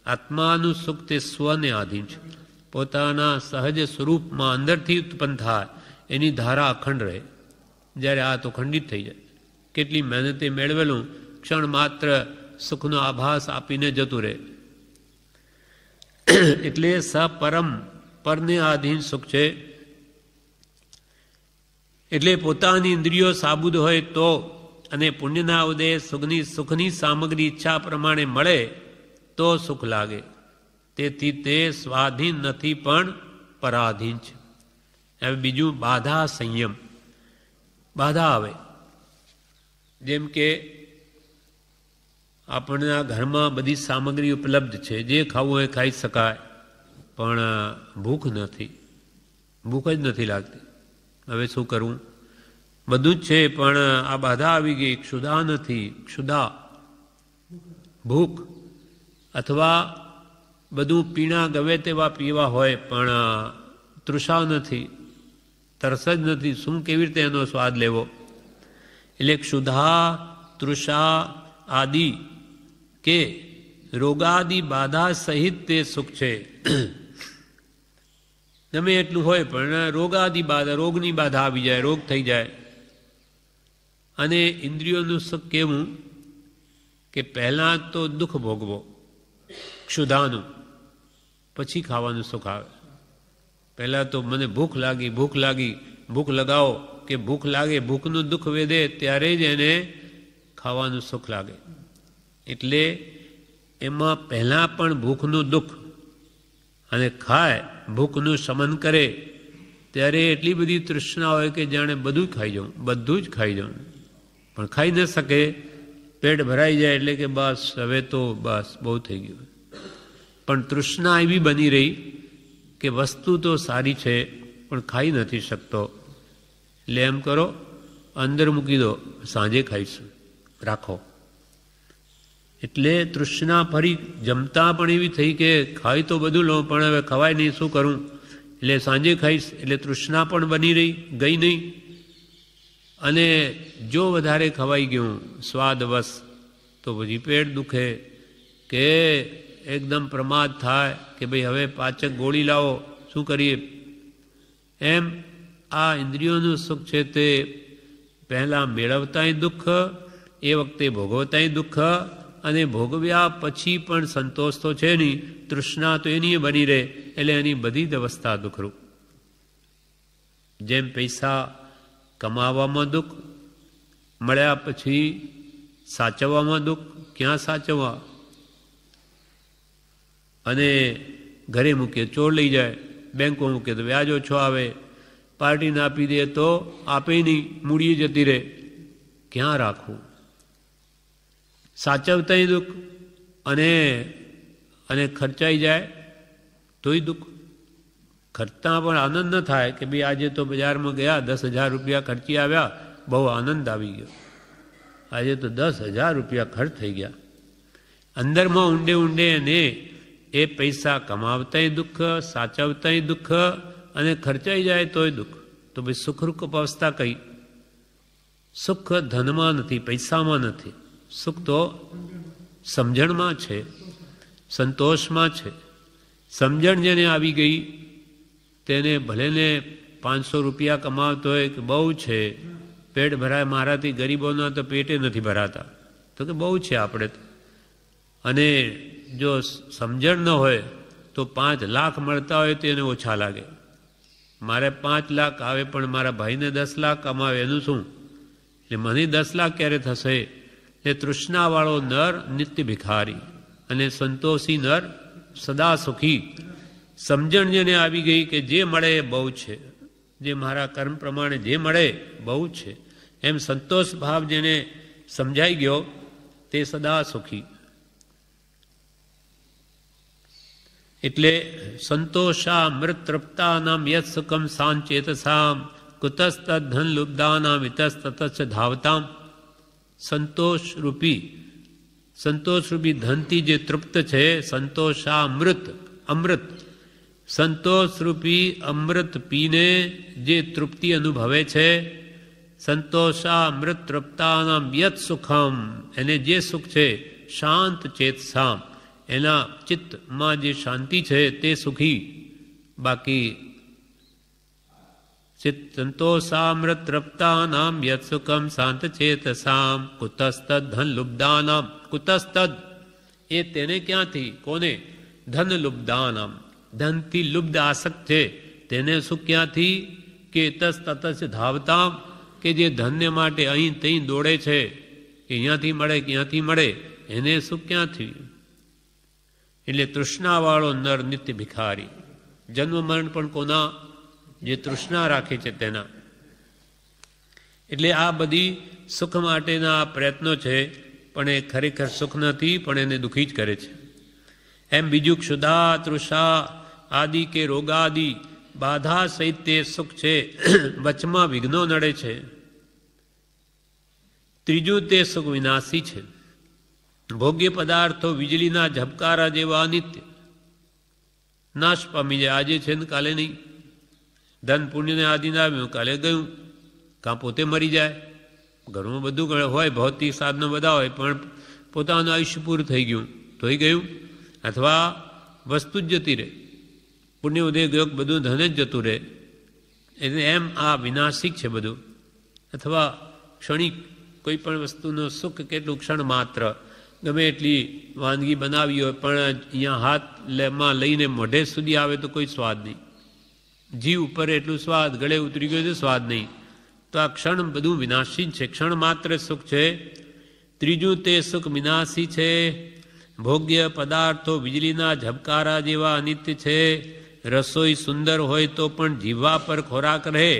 આત્માનું સુખ તે સ્વને આધીન છે, પોતાના સહજ સ્વરૂપમાં અંદરથી ઉત્પન્ન થાય એની ધારા અખંડ રહે. જ્યારે આ તો ખંડિત થઈ જાય, કેટલી મહેનતે મેળવેલું ક્ષણ માત્ર સુખનો આભાસ આપીને જતું રહે. એટલે સપરમ, પરને આધીન સુખ છે. એટલે પોતાની ઇન્દ્રિયો સાબુદ હોય તો, અને પુણ્યના ઉદય સુખની સામગ્રી ઈચ્છા પ્રમાણે મળે તો સુખ લાગે, તેથી તે સ્વાધીન નથી પણ પરાધીન છે. હવે બીજું બાધા સંયમ. બાધા આવે, જેમ કે આપણા ઘરમાં બધી સામગ્રી ઉપલબ્ધ છે, જે ખાવું હોય ખાઈ શકાય, પણ ભૂખ નથી, ભૂખ જ નથી લાગતી. હવે શું કરવું? બધું જ છે પણ આ બાધા આવી ગઈ, ક્ષુધા નથી, ક્ષુધા ભૂખ, અથવા બધું પીણા ગમે તેવા પીવા હોય પણ તૃષા નથી, તરસ જ નથી. શું, કેવી રીતે એનો સ્વાદ લેવો? એટલે ક્ષુધા, તૃષા આદિ કે રોગાદિ બાધા સહિત તે સુખ છે. ગમે એટલું હોય પણ રોગાદિ બાધા, રોગની બાધા આવી જાય, રોગ થઈ જાય. અને ઇન્દ્રિયોનું સુખ કેવું? કે પહેલાં તો દુઃખ ભોગવો ક્ષુધાનું, પછી ખાવાનું સુખ આવે. પહેલાં તો મને ભૂખ લાગી, ભૂખ લાગી, ભૂખ લગાવો કે ભૂખ લાગે, ભૂખનું દુઃખ વેદે ત્યારે જ એને ખાવાનું સુખ લાગે. એટલે એમાં પહેલાં પણ ભૂખનું દુઃખ, અને ખાય, ભૂખનું શમન કરે ત્યારે એટલી બધી તૃષ્ણા હોય કે જાણે બધું ખાઈ જાઉં, બધું જ ખાઈ જાઉં, પણ ખાઈ ન શકે. પેટ ભરાઈ જાય એટલે કે બસ હવે તો બસ બહુ થઈ ગયું. પણ તૃષ્ણા એવી બની રહી કે વસ્તુ તો સારી છે પણ ખાઈ નથી શકતો. એટલે એમ કરો, અંદર મૂકી દો, સાંજે ખાઈશું, રાખો. એટલે તૃષ્ણા ફરી જમતા પણ એવી થઈ કે ખાઈ તો બધું લો પણ હવે ખવાય નહીં, શું કરું? એટલે સાંજે ખાઈશ. એટલે તૃષ્ણા પણ બની રહી, ગઈ નહીં. અને જો વધારે ખવાઈ ગયું સ્વાદવશ તો પછી પેટ દુખે કે એકદમ પ્રમાદ થાય કે ભાઈ હવે પાચક ગોળી લાવો, શું કરીએ? એમ આ ઇન્દ્રિયોનું સુખ છે તે પહેલાં મેળવતાંય દુઃખ, એ વખતે ભોગવતાંય દુઃખ, અને ભોગવ્યા પછી પણ સંતોષ તો છે નહીં, તૃષ્ણા તો એની બની રહે. એટલે એની બધી જ અવસ્થા દુઃખરૂપ. જેમ પૈસા કમાવામાં દુઃખ, મળ્યા પછી સાચવવામાં દુઃખ, ક્યાં સાચવવા? અને ઘરે મૂકીએ ચોર લઈ જાય, બેંકો મૂકીએ તો વ્યાજ ઓછો આવે, પાર્ટીને આપી દે તો આપે નહીં, મૂડીએ જતી રહે, ક્યાં રાખવું? સાચવતાંય દુઃખ, અને ખર્ચાઈ જાય તોય દુઃખ. ખર્ચતા પણ આનંદ ન થાય કે ભાઈ આજે તો બજારમાં ગયા, 10,000 રૂપિયા ખર્ચી આવ્યા, બહુ આનંદ આવી ગયો. આજે તો 10,000 રૂપિયા ખર્ચ થઈ ગયા. અંદરમાં ઊંડે ઊંડે એને એ પૈસા કમાવતાય દુઃખ, સાચવતાય દુઃખ અને ખર્ચાઈ જાય તોય દુઃખ. તો ભાઈ સુખરૂપ અવસ્થા કઈ? સુખ ધનમાં નથી, પૈસામાં નથી. સુખ તો સમજણમાં છે, સંતોષમાં છે. સમજણ જેને આવી ગઈ તેને ભલેને 500 રૂપિયા કમાવતો હોય કે બહુ છે, પેટ ભરાય, મારાથી ગરીબોના તો પેટે નથી ભરાતા, તો કે બહુ છે આપણે તો. અને જો સમજણ ન હોય તો 5 લાખ મળતા હોય તો એને ઓછા લાગે. મારે 5 લાખ આવે પણ મારા ભાઈને 10 લાખ કમાવે એનું શું? એટલે મને 10 લાખ ક્યારે થશે? એ તૃષ્ણાવાળો નર નિત્ય ભિખારી અને સંતોષી નર સદા સુખી. સમજણ જેને આવી ગઈ કે જે મળે એ બહુ છે, જે મારા કર્મ પ્રમાણે જે મળે બહુ છે, એમ સંતોષ ભાવ જેને સમજાઈ ગયો તે સદા સુખી. એટલે સંતોષામૃત તૃપ્તાનામ યત સુખમ સાંચેતસામ કુતસ્તદ ધન લુબ્ધાનામ ઇતસ્તતશ્ચ ધાવતામ. સંતોષ રૂપી ધનથી જે તૃપ્ત છે, સંતોષામૃત, અમૃત, સંતોષ રૂપી અમૃત પીને જે તૃપ્તિ અનુભવે છે, સંતોષામૃત તૃપ્તાનામ યત સુખમ, એને જે સુખ છે, શાંત ચેતસામ, એના ચિત્તમાં જે શાંતિ છે તે સુખી. બાકી સંતોષામૃત તૃપ્તાનામ યત સુખમ શાંત ચેતસામ કુતસ્તદ ધન લુબ્ધાનામ. કુતસ્તદ એ તેને ક્યાંથી? કોને? ધન લુબ્ધાનામ, ધનથી લુબ્ધ આસક્ત છે તેને સુખ ક્યાંથી? કે તસ્તતશ્ચ ધાવતામ, કે જે ધન્ય માટે અહીં ત્યાં દોડે છે કે અહીંયાથી મળે ક્યાંથી મળે, એને સુખ ક્યાંથી? એટલે તૃષ્ણાવાળો નર નિત્ય ભિખારી. જન્મ મરણ પણ કોના? જે તૃષ્ણા રાખે છે તેના. એટલે આ બધી સુખ માટેના પ્રયત્નો છે, પણ એ ખરેખર સુખ નથી, પણ એને દુઃખી જ કરે છે. એમ બીજું ક્ષુધા, તૃષા આદિ કે રોગાદિ બાધા સહિત તે સુખ છે, વચમાં વિઘ્નો નડે છે. ત્રીજું તે સુખ વિનાશી છે. ભોગ્ય પદાર્થો વીજળીના ઝબકારા જેવા અનિત્ય, નાશ પામી જાય. આજે છે ને કાલે નહીં. ધન પુણ્યને આધીન આવ્યું, કાલે ગયું, કાં પોતે મરી જાય. ઘરમાં બધું હોય, ભૌતિક સાધનો બધા હોય, પણ પોતાનું આયુષ્ય પૂરું થઈ ગયું તોય ગયું. અથવા વસ્તુ જ જતી રહે, પુણ્ય ઉદય ગયો, બધું ધન જ જતું રહે. એટલે એમ આ વિનાશિક છે બધું. અથવા ક્ષણિક કોઈ પણ વસ્તુનો સુખ કેટલું ક્ષણ માત્ર. ગમે એટલી વાનગી બનાવી હોય પણ અહીંયા હાથમાં લઈને મોઢે સુધી આવે તો કોઈ સ્વાદ નહીં. જીવ ઉપર એટલું સ્વાદ, ગળે ઉતરી ગયો તો સ્વાદ નહીં. તો આ ક્ષણ બધું વિનાશી છે, ક્ષણ માત્ર સુખ છે. ત્રીજું તે સુખ વિનાશી છે. ભોગ્ય પદાર્થો વીજળીના ઝબકારા જેવા અનિત્ય છે. રસોઈ સુંદર હોય તો પણ જીવવા પર ખોરાક રહે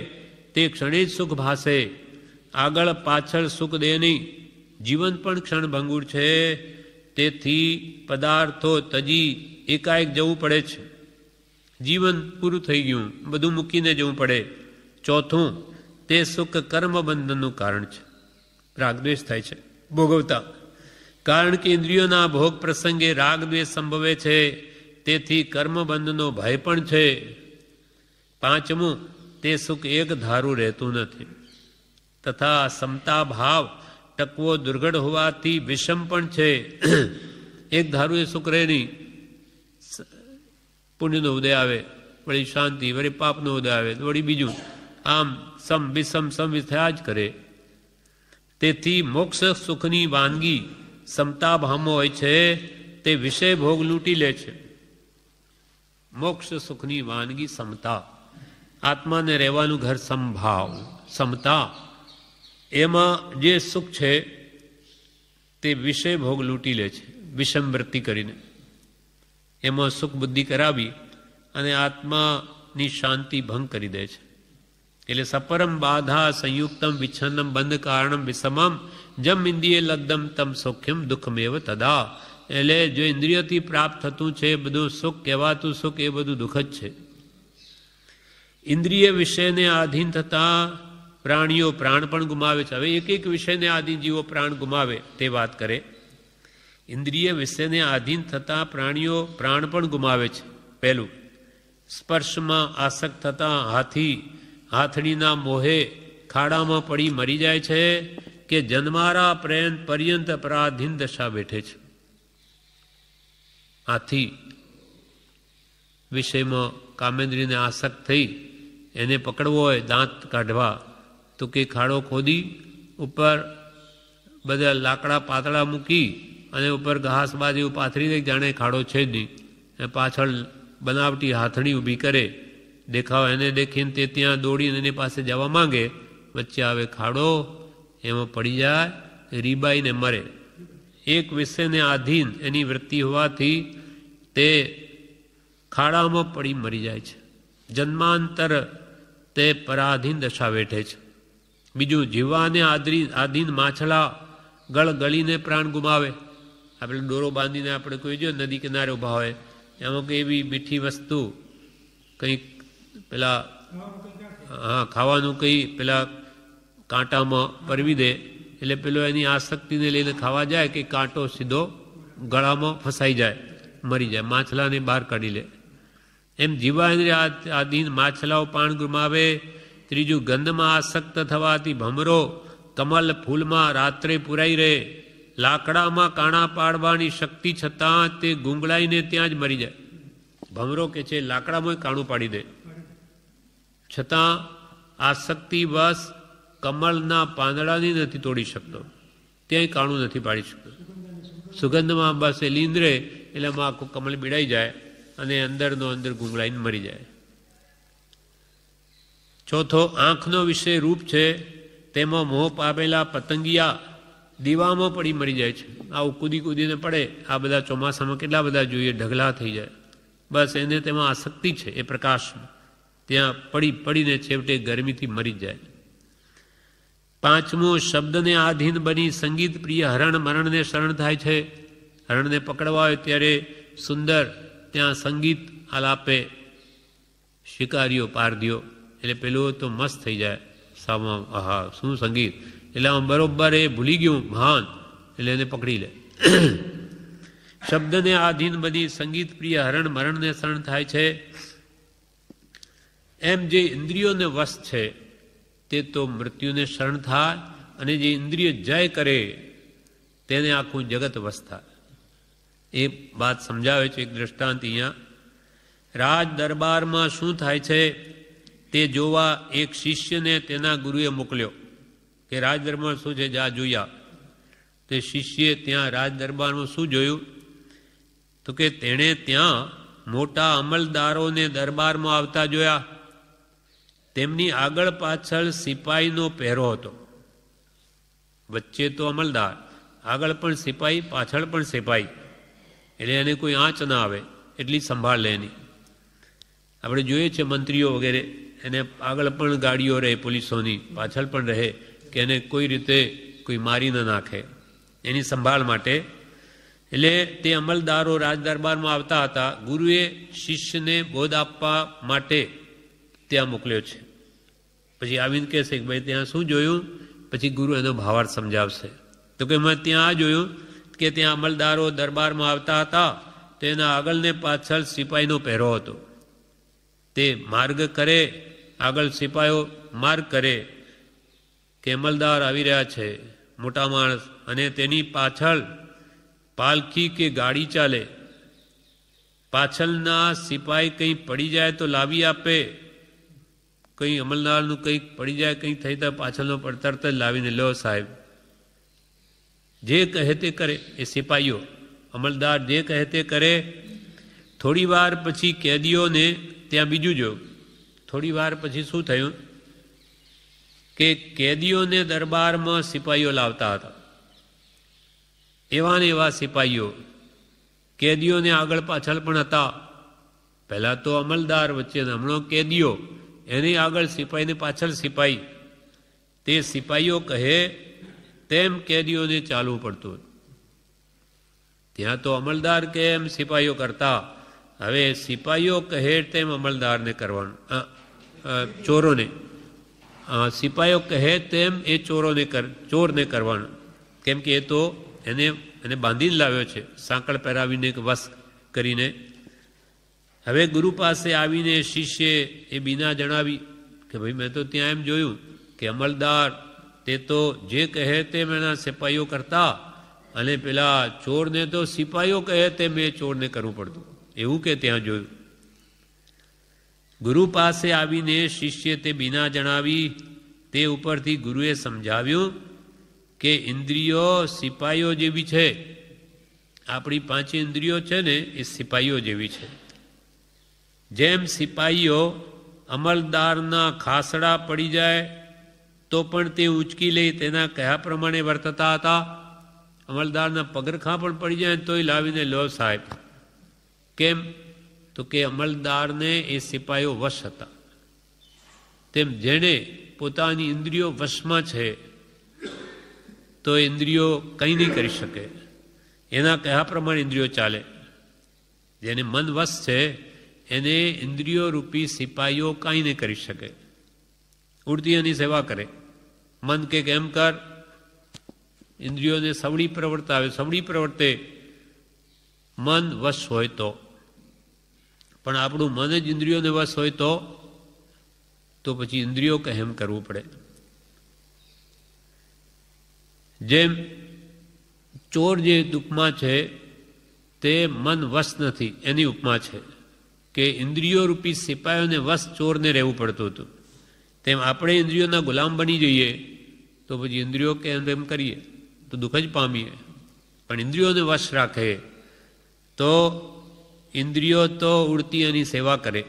તે ક્ષણે જ સુખ ભાસે, આગળ પાછળ સુખ દે નહીં. જીવન પણ ક્ષણભંગુર છે, તેથી પદાર્થો તજી એકાએક જવું પડે છે. જીવન પૂરું થઈ ગયું, બધું મૂકીને જવું પડે. ચોથું તે સુખ કર્મબંધનનું કારણ છે. રાગદ્વેષ થાય છે ભોગવતા, કારણ કે ઇન્દ્રિયોના ભોગ પ્રસંગે રાગદ્વેષ સંભવે છે, તેથી કર્મબંધનો ભય પણ છે. પાંચમું તે સુખ એક ધારું રહેતું નથી, તથા સમતા ભાવ ટકવો દુર્ઘડ હોવાથી વિષમ પણ છે. એક ધારું એ સુખ રહે નહીં. પુણ્યનો ઉદય આવે, વળી શાંતિ, વળી પાપનો ઉદય આવે, વળી બીજું, આમ સમ વિષમ થયા જ કરે. તેથી મોક્ષ સુખની વાનગી સમતા ભાવમાં હોય છે, તે વિષય ભોગ લૂંટી લે છે. મોક્ષ સુખની વાનગી સમતા, આત્માને રહેવાનું ઘર સમભાવ, સમતા. એમાં જે સુખ છે તે વિષય ભોગ લૂંટી લે છે, વિષમ વૃત્તિ કરીને. એમાં સુખ બુદ્ધિ કરાવી અને આત્માની શાંતિ ભંગ કરી દે છે. એટલે સપરમ બાધા સંયુક્તમ વિચ્છન્નમ બંધ કારણમ વિષમમ જમ ઇન્દ્રિય લબ્ધમ તમ સૌખ્યમ દુઃખમેવ તદા. એટલે જો ઇન્દ્રિયોથી પ્રાપ્ત થતું છે બધું સુખ કહેવાતું સુખ, એ બધું દુઃખ જ છે. ઇન્દ્રિય વિષયને આધીન થતા પ્રાણીઓ પ્રાણ પણ ગુમાવે છે. હવે એક વિષયને આધીન જીવો પ્રાણ ગુમાવે તે વાત કરે. ઇન્દ્રિય વિષયને આધીન થતાં પ્રાણીઓ પ્રાણ પણ ગુમાવે છે. પહેલું, સ્પર્શમાં આસક્ત થતાં હાથી હાથડીના મોહે ખાડામાં પડી મરી જાય છે કે જન્મારા પર્યંત પરાધીન દશા બેઠે છે. હાથી વિષયમાં કામેન્દ્રિયને આસક્ત થઈ એને પકડવો હોય દાંત કાઢવા તો કે ખાડો ખોદી ઉપર બધા લાકડા પાતળા મૂકી અને ઉપર ઘાસ બાજ એવું પાથરી દે જાણે ખાડો છે જ નહીં. પાછળ બનાવટી હાથણી ઊભી કરે, દેખાવ એને દેખીને તે ત્યાં દોડીને એની પાસે જવા માંગે, વચ્ચે આવે ખાડો, એમાં પડી જાય, રીબાઈને મરે. એક વિષયને આધીન એની વૃત્તિ હોવાથી તે ખાડામાં પડી મરી જાય છે. જન્માંતર તે પરાધીન દશા વેઠે છે. બીજું, જીવાને આધીન માછલા ગળીને પ્રાણ ગુમાવે. આપણે દોરો બાંધીને આપણે કોઈ જો નદી કિનારે ઊભા હોય, એમાં કંઈ એવી મીઠી વસ્તુ કંઈક પેલા ખાવાનું કંઈ પેલા કાંટામાં પરવી દે એટલે પેલો એની આસક્તિને લઈને ખાવા જાય કે કાંટો સીધો ગળામાં ફસાઈ જાય, મરી જાય, માછલાને બહાર કાઢી લે. એમ જીવાઇન્દ્રિય આધીન માછલાઓ પ્રાણ ગુમાવે. ત્રીજું, ગંધમાં આસક્ત થવાથી ભમરો કમલ ફૂલમાં રાત્રે પુરાઈ રહે. લાકડામાં કાણા પાડવાની શક્તિ છતાં તે ગુંગળાઈને ત્યાં જ મરી જાય. ભમરો કે છે લાકડામાં કાણું પાડી દે, છતાં આસક્તિવશ કમળના પાંદડાની નથી તોડી શકતો, ત્યાંય કાણું નથી પાડી શકતો. સુગંધમાં બસ એ લીંદરે એટલે આખું કમળ બીડાઈ જાય અને અંદરનો અંદર ગુંગળાઈને મરી જાય. ચોથો, આંખનો વિષય રૂપ છે, તેમાં મોહ પામેલા પતંગિયા દીવામાં પડી મરી જાય છે. આવું કૂદી કૂદીને પડે. આ બધા ચોમાસામાં કેટલા બધા જોઈએ, ઢગલા થઈ જાય. બસ એને તેમાં આસક્તિ છે, એ પ્રકાશમાં ત્યાં પડીને છેવટે ગરમીથી મરી જાય. પાંચમું, શબ્દને આધીન બની સંગીત પ્રિય હરણ મરણને શરણ થાય છે. હરણને પકડવા હોય ત્યારે સુંદર ત્યાં સંગીત આલાપે શિકારીઓ પારધીઓ, એટલે પેલું તો મસ્ત થઈ જાય. સામા આહા શું સંગીત, એટલે આમ બરોબર એ ભૂલી ગયું ભાન, એટલે એને પકડી લે. શબ્દને આધીન બની સંગીત પ્રિય હરણ મરણને શરણ થાય છે. એમ જે ઇન્દ્રિયોને વશ છે તે તો મૃત્યુને શરણ થાય, અને જે ઇન્દ્રિય જય કરે તેને આખું જગત વશ થાય. એ વાત સમજાવે છે એક દ્રષ્ટાંત અહીંયા. રાજ દરબારમાં શું થાય છે તે જોવા એક શિષ્યને તેના ગુરુએ મોકલ્યો કે રાજ દરબાર શું છે જા જોયા. તે શિષ્યએ ત્યાં રાજ દરબારમાં શું જોયું તો કે તેણે ત્યાં મોટા અમલદારોને દરબારમાં આવતા જોયા. તેમની આગળ પાછળ સિપાહીનો પહેરો હતો. વચ્ચે તો અમલદાર, આગળ પણ સિપાહી, પાછળ પણ સિપાહી, એટલે એને કોઈ આંચ ના આવે એટલી સંભાળ લે એની. આપણે જોઈએ છે મંત્રીઓ વગેરે, એને આગળ પણ ગાડીઓ રહે પોલીસોની, પાછળ પણ રહે કે એને કોઈ રીતે કોઈ મારી ન નાખે, એની સંભાળ માટે. એટલે તે અમલદારો રાજદરબારમાં આવતા હતા. ગુરુએ શિષ્યને બોધ આપવા માટે ત્યાં મોકલ્યો છે. પછી આવીને કહેશે કે ભાઈ ત્યાં શું જોયું, પછી ગુરુ એનો ભાવાર્થ સમજાવશે. તો કે મેં ત્યાં આ જોયું કે ત્યાં અમલદારો દરબારમાં આવતા હતા, તેના આગળને પાછળ સિપાહીનો પહેરો હતો. તે માર્ગ કરે, આગળ સિપાહીઓ માર્ગ કરે કે અમલદાર આવી રહ્યા છે મોટા માણસ, અને તેની પાછળ પાલખી કે ગાડી ચાલે. પાછળના સિપાહી કંઈ પડી જાય તો લાવી આપે, કંઈ અમલદારનું કંઈક પડી જાય, કંઈ થઈ તો પાછળનો તરત જ લાવીને લો સાહેબ. જે કહે તે કરે એ સિપાહીઓ, અમલદાર જે કહે તે કરે. થોડી વાર પછી કેદીઓને ત્યાં બીજું જોયું. થોડી વાર પછી શું થયું કે કેદીઓને દરબારમાં સિપાહીઓ લાવતા હતા. એવા ને એવા સિપાહીઓ કેદીઓને આગળ પાછળ પણ હતા. પહેલાં તો અમલદાર વચ્ચે, હમણાં કેદીઓ, એની આગળ સિપાહીને પાછળ સિપાહી. તે સિપાહીઓ કહે તેમ કેદીઓને ચાલવું પડતું. ત્યાં તો અમલદાર કે એમ સિપાહીઓ કરતા, હવે સિપાહીઓ કહે તેમ અમલદારને કરવાનું, ચોરોને. સિપાહીઓ કહે તેમ એ ચોરને કરવાનું, કેમ કે એ તો એને અને બાંધીને લાવ્યો છે, સાંકળ પહેરાવીને વશ કરીને. હવે ગુરુ પાસે આવીને શિષ્યે એ બીના જણાવી કે ભાઈ મેં તો ત્યાં એમ જોયું કે અમલદાર તે તો જે કહે તેમ એના સિપાહીઓ કરતા, અને પેલા ચોરને તો સિપાહીઓ કહે તેમ એ ચોરને કરવું પડતું, એવું કે ત્યાં જોયું. ગુરુ પાસે આવીને શિષ્ય તે બીના જણાવી. તે ઉપરથી ગુરુએ સમજાવ્યું કે ઇન્દ્રિયો સિપાહીઓ જેવી છે. આપણી 5 ઇન્દ્રિયો છે ને એ સિપાહીઓ જેવી છે. જેમ સિપાહીઓ અમલદારના ખાસડા પડી જાય તો પણ તે ઊંચકી લઈ તેના કયા પ્રમાણે વર્તતા હતા. અમલદારના પગરખાં પણ પડી જાય તોય લાવીને લો સાહેબ. કેમ? તો કે અમલદારને એ સિપાહીઓ વશ હતા. તેમ જેણે પોતાની ઇન્દ્રિયો વશમાં છે તો ઇન્દ્રિયો કંઈ નહીં કરી શકે, એના કયા પ્રમાણે ઇન્દ્રિયો ચાલે. જેને મન વશ છે એને ઇન્દ્રિયો રૂપી સિપાહીઓ કાંઈ નહીં કરી શકે. ઉડતી એની સેવા કરે. મન કે એમ કર, ઇન્દ્રિયોને સવડી પ્રવર્તાવે, સવડી પ્રવર્તે મન વશ હોય તો. પણ આપણું મન જ ઇન્દ્રિયોને વશ હોય તો પછી ઇન્દ્રિયો કહે એમ કરવું પડે. જેમ ચોર જે ઉપમા છે તે મન વશ નથી એની ઉપમા છે કે ઇન્દ્રિયો રૂપી સિપાહીઓને વશ ચોરને રહેવું પડતું હતું. તેમ આપણે ઇન્દ્રિયોના ગુલામ બની જઈએ તો પછી ઇન્દ્રિયો કે એમ કરીએ તો દુઃખ જ પામીએ. પણ ઇન્દ્રિયોને વશ રાખે તો ઇન્દ્રિયો તો ઉડતી એની સેવા કરે.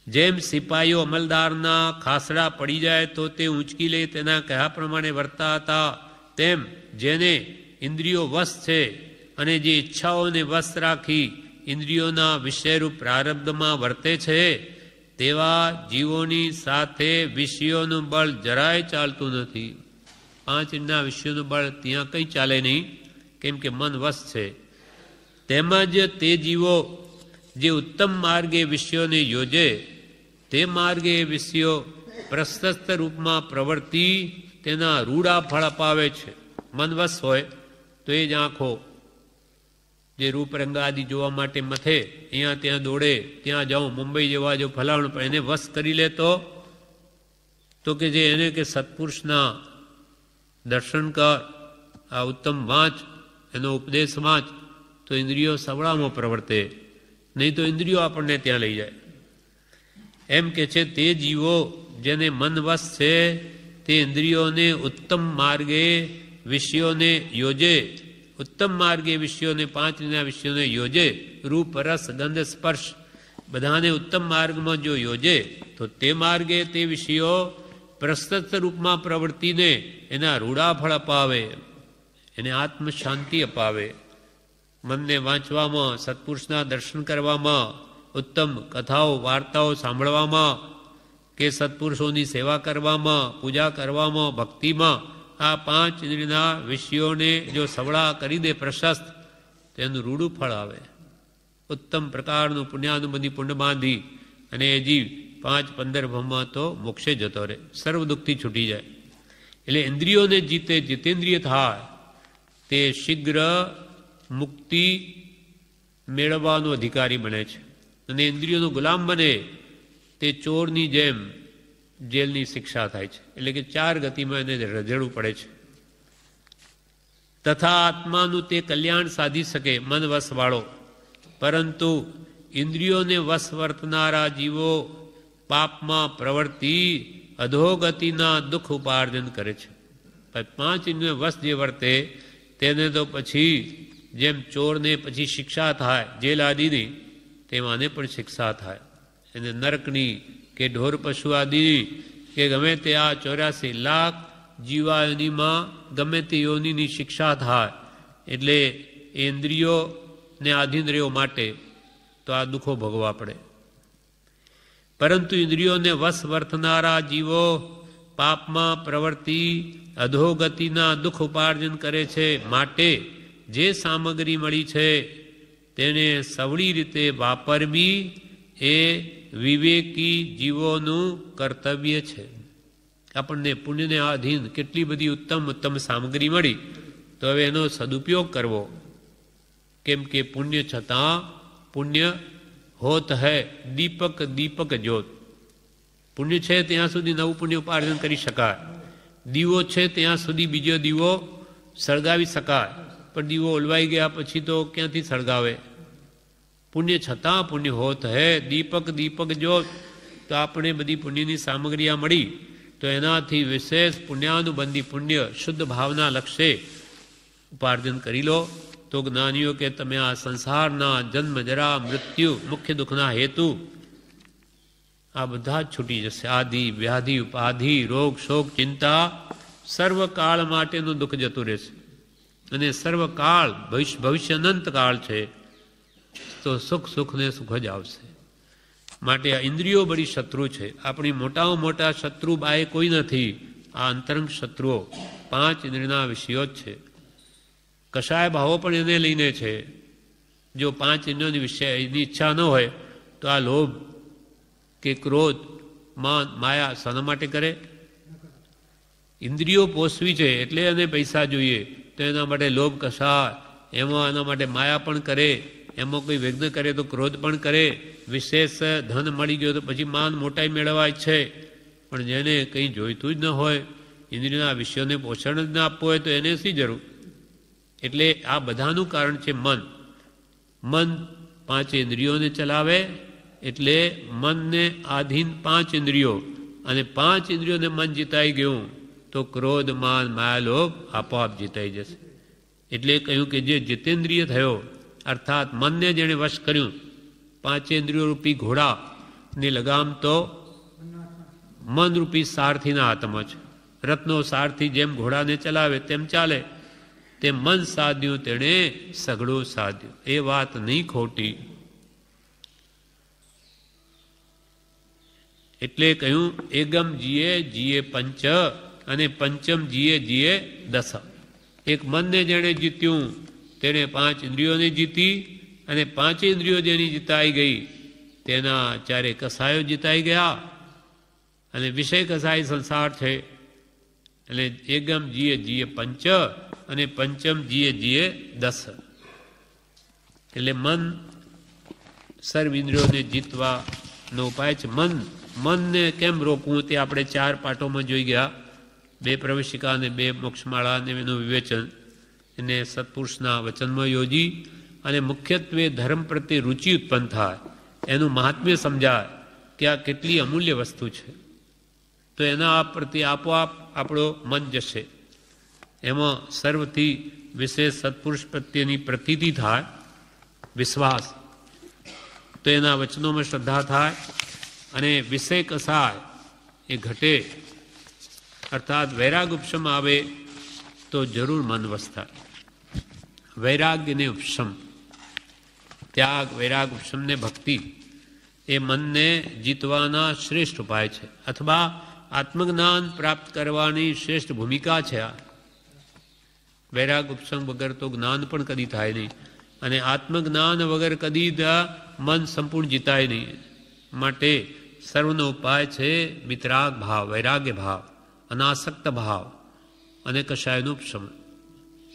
જેમ સિપાહીઓ અમલદારના ખાસડા પડી જાય તો તે ઊંચકી લે તેના કયા પ્રમાણે વર્તા હતા, તેમ જેને ઇન્દ્રિયો વશ છે અને જે ઈચ્છાઓને વશ રાખી ઇન્દ્રિયોના વિષયરૂપ પ્રારબ્ધમાં વર્તે છે તેવા જીવોની સાથે વિષયોનું બળ જરાય ચાલતું નથી. 5 ઇન્દ્રિયના વિષયોનું બળ ત્યાં કંઈ ચાલે નહીં, કેમ કે મન વશ છે. તેમજ તે જીવો જે ઉત્તમ માર્ગે વિષયોને યોજે તે માર્ગે વિષયો પ્રશસ્ત રૂપમાં પ્રવૃત્તિ તેના રૂડા ફળ અપાવે છે. મન વશ હોય તો એ જ આંખો જે રૂપરંગ આદિ જોવા માટે મથે, અહીંયા ત્યાં દોડે, ત્યાં જાઉં, મુંબઈ જવા જો ફલાણું, પણ એને વશ કરી લે તો કે જે એને કે સત્પુરુષના દર્શન કર, આ ઉત્તમ વાંચ, એનો ઉપદેશ વાંચ, તો ઇન્દ્રિયો સવડામાં પ્રવર્તે, નહીં તો ઇન્દ્રિયો આપણને ત્યાં લઈ જાય. એમ કે છે તે જીવો જેને મન વશ છે તે ઇન્દ્રિયોને ઉત્તમ માર્ગે વિષયોને યોજે, ઉત્તમ માર્ગે વિષયોને 5 ઇન્દ્રિયના વિષયોને યોજે, રૂપ રસ ગંધ સ્પર્શ બધાને ઉત્તમ માર્ગમાં જો યોજે તો તે માર્ગે તે વિષયો પ્રશસ્ત રૂપમાં પ્રવૃત્તિને એના રૂડા ફળ અપાવે, એને આત્મ શાંતિ અપાવે. મનને વાંચવામાં, સત્પુરુષના દર્શન કરવામાં, ઉત્તમ કથાઓ વાર્તાઓ સાંભળવામાં કે સત્પુરુષોની સેવા કરવામાં, પૂજા કરવામાં, ભક્તિમાં આ 5 ઇન્દ્રિયના વિષયોને જો સવડા કરી દે પ્રશસ્ત તો એનું રૂડું ફળ આવે. ઉત્તમ પ્રકારનું પુણ્યાનુબંધી પુણ્ય બાંધી અને એ જીવ 5-15 ભવમાં તો મોક્ષે જતો રહે, સર્વ દુઃખથી છૂટી જાય. એટલે ઇન્દ્રિયોને જીતે જીતેન્દ્રિય થાય તે શીઘ્ર મુક્તિ મેળવવાનો અધિકારી બને છે. અને ઇન્દ્રિયોનો ગુલામ બને તે ચોરની જેમ જેલની શિક્ષા થાય છે. એટલે કે 4 ગતિમાં એને રઝળવું પડે છે. તથા આત્માનું તે કલ્યાણ સાધી શકે મન વશવાળો, પરંતુ ઇન્દ્રિયોને વશ વર્તનારા જીવો પાપમાં પ્રવર્તી અધોગતિના દુઃખ ઉપાર્જન કરે છે. 5 ઇન્દ્રિયો વશ જે વર્તે તેને તો પછી જેમ ચોરને પછી શિક્ષા થાય જેલ આદિની, તેમ આને પણ શિક્ષા થાય. એને નરકની કે ઢોર પશુ આદિની કે ગમે તે આ 84 લાખ જીવાયોનીમાં ગમે તે યોનિની શિક્ષા થાય. એટલે એ ઇન્દ્રિયોને આધીન રહેવા માટે તો આ દુઃખો ભોગવવા પડે. પરંતુ ઇન્દ્રિયોને વશ વર્તનારા જીવો પાપમાં પ્રવર્તી અધોગતિના દુઃખ ઉપાર્જન કરે છે. માટે જે સામગ્રી મળી છે તેને સવળી રીતે વાપરવી એ વિવેકી જીવોનું કર્તવ્ય છે. આપણને પુણ્યને આધીન કેટલી બધી ઉત્તમ સામગ્રી મળી તો હવે એનો સદુપયોગ કરવો. કેમ કે પુણ્ય છતાં પુણ્ય હોત હૈ દીપક દીપક જ્યોત. પુણ્ય છે ત્યાં સુધી નવું પુણ્ય ઉપાર્જન કરી શકાય. દીવો છે ત્યાં સુધી બીજો દીવો સળગાવી શકાય, પણ દીવો ઓલવાઈ ગયા પછી તો ક્યાંથી સળગાવે? પુણ્ય છતાં પુણ્ય હોત હૈ દીપક દીપક જ્યોત. તો આપણે બધી પુણ્યની સામગ્રી આ મળી, તો એનાથી વિશેષ પુણ્યાનુબંધી પુણ્ય શુદ્ધ ભાવના લક્ષ્ય ઉપાર્જન કરી લો. તો જ્ઞાનીઓ કે તમે આ સંસારના જન્મ જરા મૃત્યુ મુખ્ય દુઃખના હેતુ આ બધા જ છૂટી જશે. આદિ વ્યાધિ ઉપાધિ રોગ શોક ચિંતા સર્વકાળ માટેનું દુઃખ જતું રહેશે. અને સર્વકાળ ભવિષ્ય અનંત કાળ છે, તો સુખ સુખ ને સુખ જ આવશે. માટે આ ઇન્દ્રિયો બડી શત્રુ છે. આપણી મોટામાં મોટા શત્રુ બાએ કોઈ નથી. આ અંતરંગ શત્રુઓ 5 ઇન્દ્રિયના વિષયો જ છે. કશાય ભાવો પણ એને લઈને છે. જો 5 ઇન્દ્રિયોની વિષયની ઈચ્છા ન હોય તો આ લોભ કે ક્રોધ માન માયા શાના માટે કરે? ઇન્દ્રિયો પોષવી છે એટલે એને પૈસા જોઈએ, તો એના માટે લોભ કશાય, એમાં એના માટે માયા પણ કરે, એમાં કોઈ વિઘ્ન કરે તો ક્રોધ પણ કરે. વિશેષ ધન મળી ગયો તો પછી માન મોટાઈ મેળવાય છે. પણ જેને કંઈ જોઈતું જ ન હોય, ઇન્દ્રિયના વિષયોને પોષણ જ ના આપવું હોય, તો એને શી જરૂર? એટલે આ બધાનું કારણ છે મન. મન 5 ઇન્દ્રિયોને ચલાવે, એટલે મનને આધીન 5 ઇન્દ્રિયો, અને 5 ઇન્દ્રિયોને મન જીતાઈ ગયું તો ક્રોધ માન માયા લોભ આપોઆપ જીતાઈ જશે. એટલે કહ્યું કે જે જીતેન્દ્રિય થયો, અર્થાત મનને જેણે વશ કર્યું, 5 ઇન્દ્રિયો રૂપી ઘોડાની લગામ તો મનરૂપી સારથીના હાથમાં છે. રત્નો સારથી જેમ ઘોડાને ચલાવે તેમ ચાલે. તે મન સાધ્યું તેણે સઘળું સાધ્યું. એ વાત નહીં ખોટી. એટલે કહ્યું એગમ જીએ જીએ પંચ, અને પંચમ જીએ જીએ 10. એક મનને જેણે જીત્યું તેણે 5 ઇન્દ્રિયોને જીતી, અને 5 ઇન્દ્રિયો જેની જીતાઈ ગઈ તેના 4 કસાયો જીતાઈ ગયા. અને વિષય કસાય સંસાર છે. એટલે એગમ જીએ જીએ પંચ, અને પંચમ જીએ જીએ 10. એટલે મન સર્વ ઇન્દ્રિયોને જીતવાનો ઉપાય છે. મનને કેમ રોકવું તે આપણે 4 પાઠોમાં જોઈ ગયા. 2 પ્રવેશિકા અને 2 મોક્ષમાળા અને એનું વિવેચન એને સત્પુરુષના વચનમાં યોજી, અને મુખ્યત્વે ધર્મ પ્રત્યે રુચિ ઉત્પન્ન થાય, એનું મહાત્મ્ય સમજાય કે આ કેટલી અમૂલ્ય વસ્તુ છે. તો એના પ્રત્યે આપોઆપ આપણો મન જશે. એમાં સર્વથી વિશેષ સત્પુરુષ પ્રત્યેની પ્રતીતિ થાય, વિશ્વાસ, તો એના વચનોમાં શ્રદ્ધા થાય, અને વિષય કસાય એ ઘટે, અર્થાત વૈરાગ ઉપશમ આવે તો જરૂર મન વશ થાય. વૈરાગ્યને ઉપશમ, ત્યાગ વૈરાગ ઉપશમને ભક્તિ એ મનને જીતવાના શ્રેષ્ઠ ઉપાય છે, અથવા આત્મજ્ઞાન પ્રાપ્ત કરવાની શ્રેષ્ઠ ભૂમિકા છે. આ વૈરાગ ઉપશમ વગર તો જ્ઞાન પણ કદી થાય નહીં, અને આત્મજ્ઞાન વગર કદી મન સંપૂર્ણ જીતાય નહીં. માટે સર્વનો ઉપાય છે વિતરાગ ભાવ, વૈરાગ્ય ભાવ, અનાસક્ત ભાવ, અને કશાયનું ઉપશમ.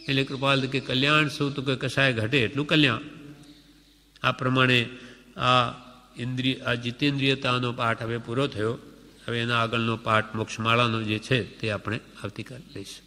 એટલે કૃપાલ કે કલ્યાણ શું? તો કે કશાય ઘટે એટલું કલ્યાણ. આ પ્રમાણે આ જીતેન્દ્રિયતાનો પાઠ હવે પૂરો થયો. હવે એના આગળનો પાઠ મોક્ષમાળાનો જે છે તે આપણે આવતીકાલે લઈશું.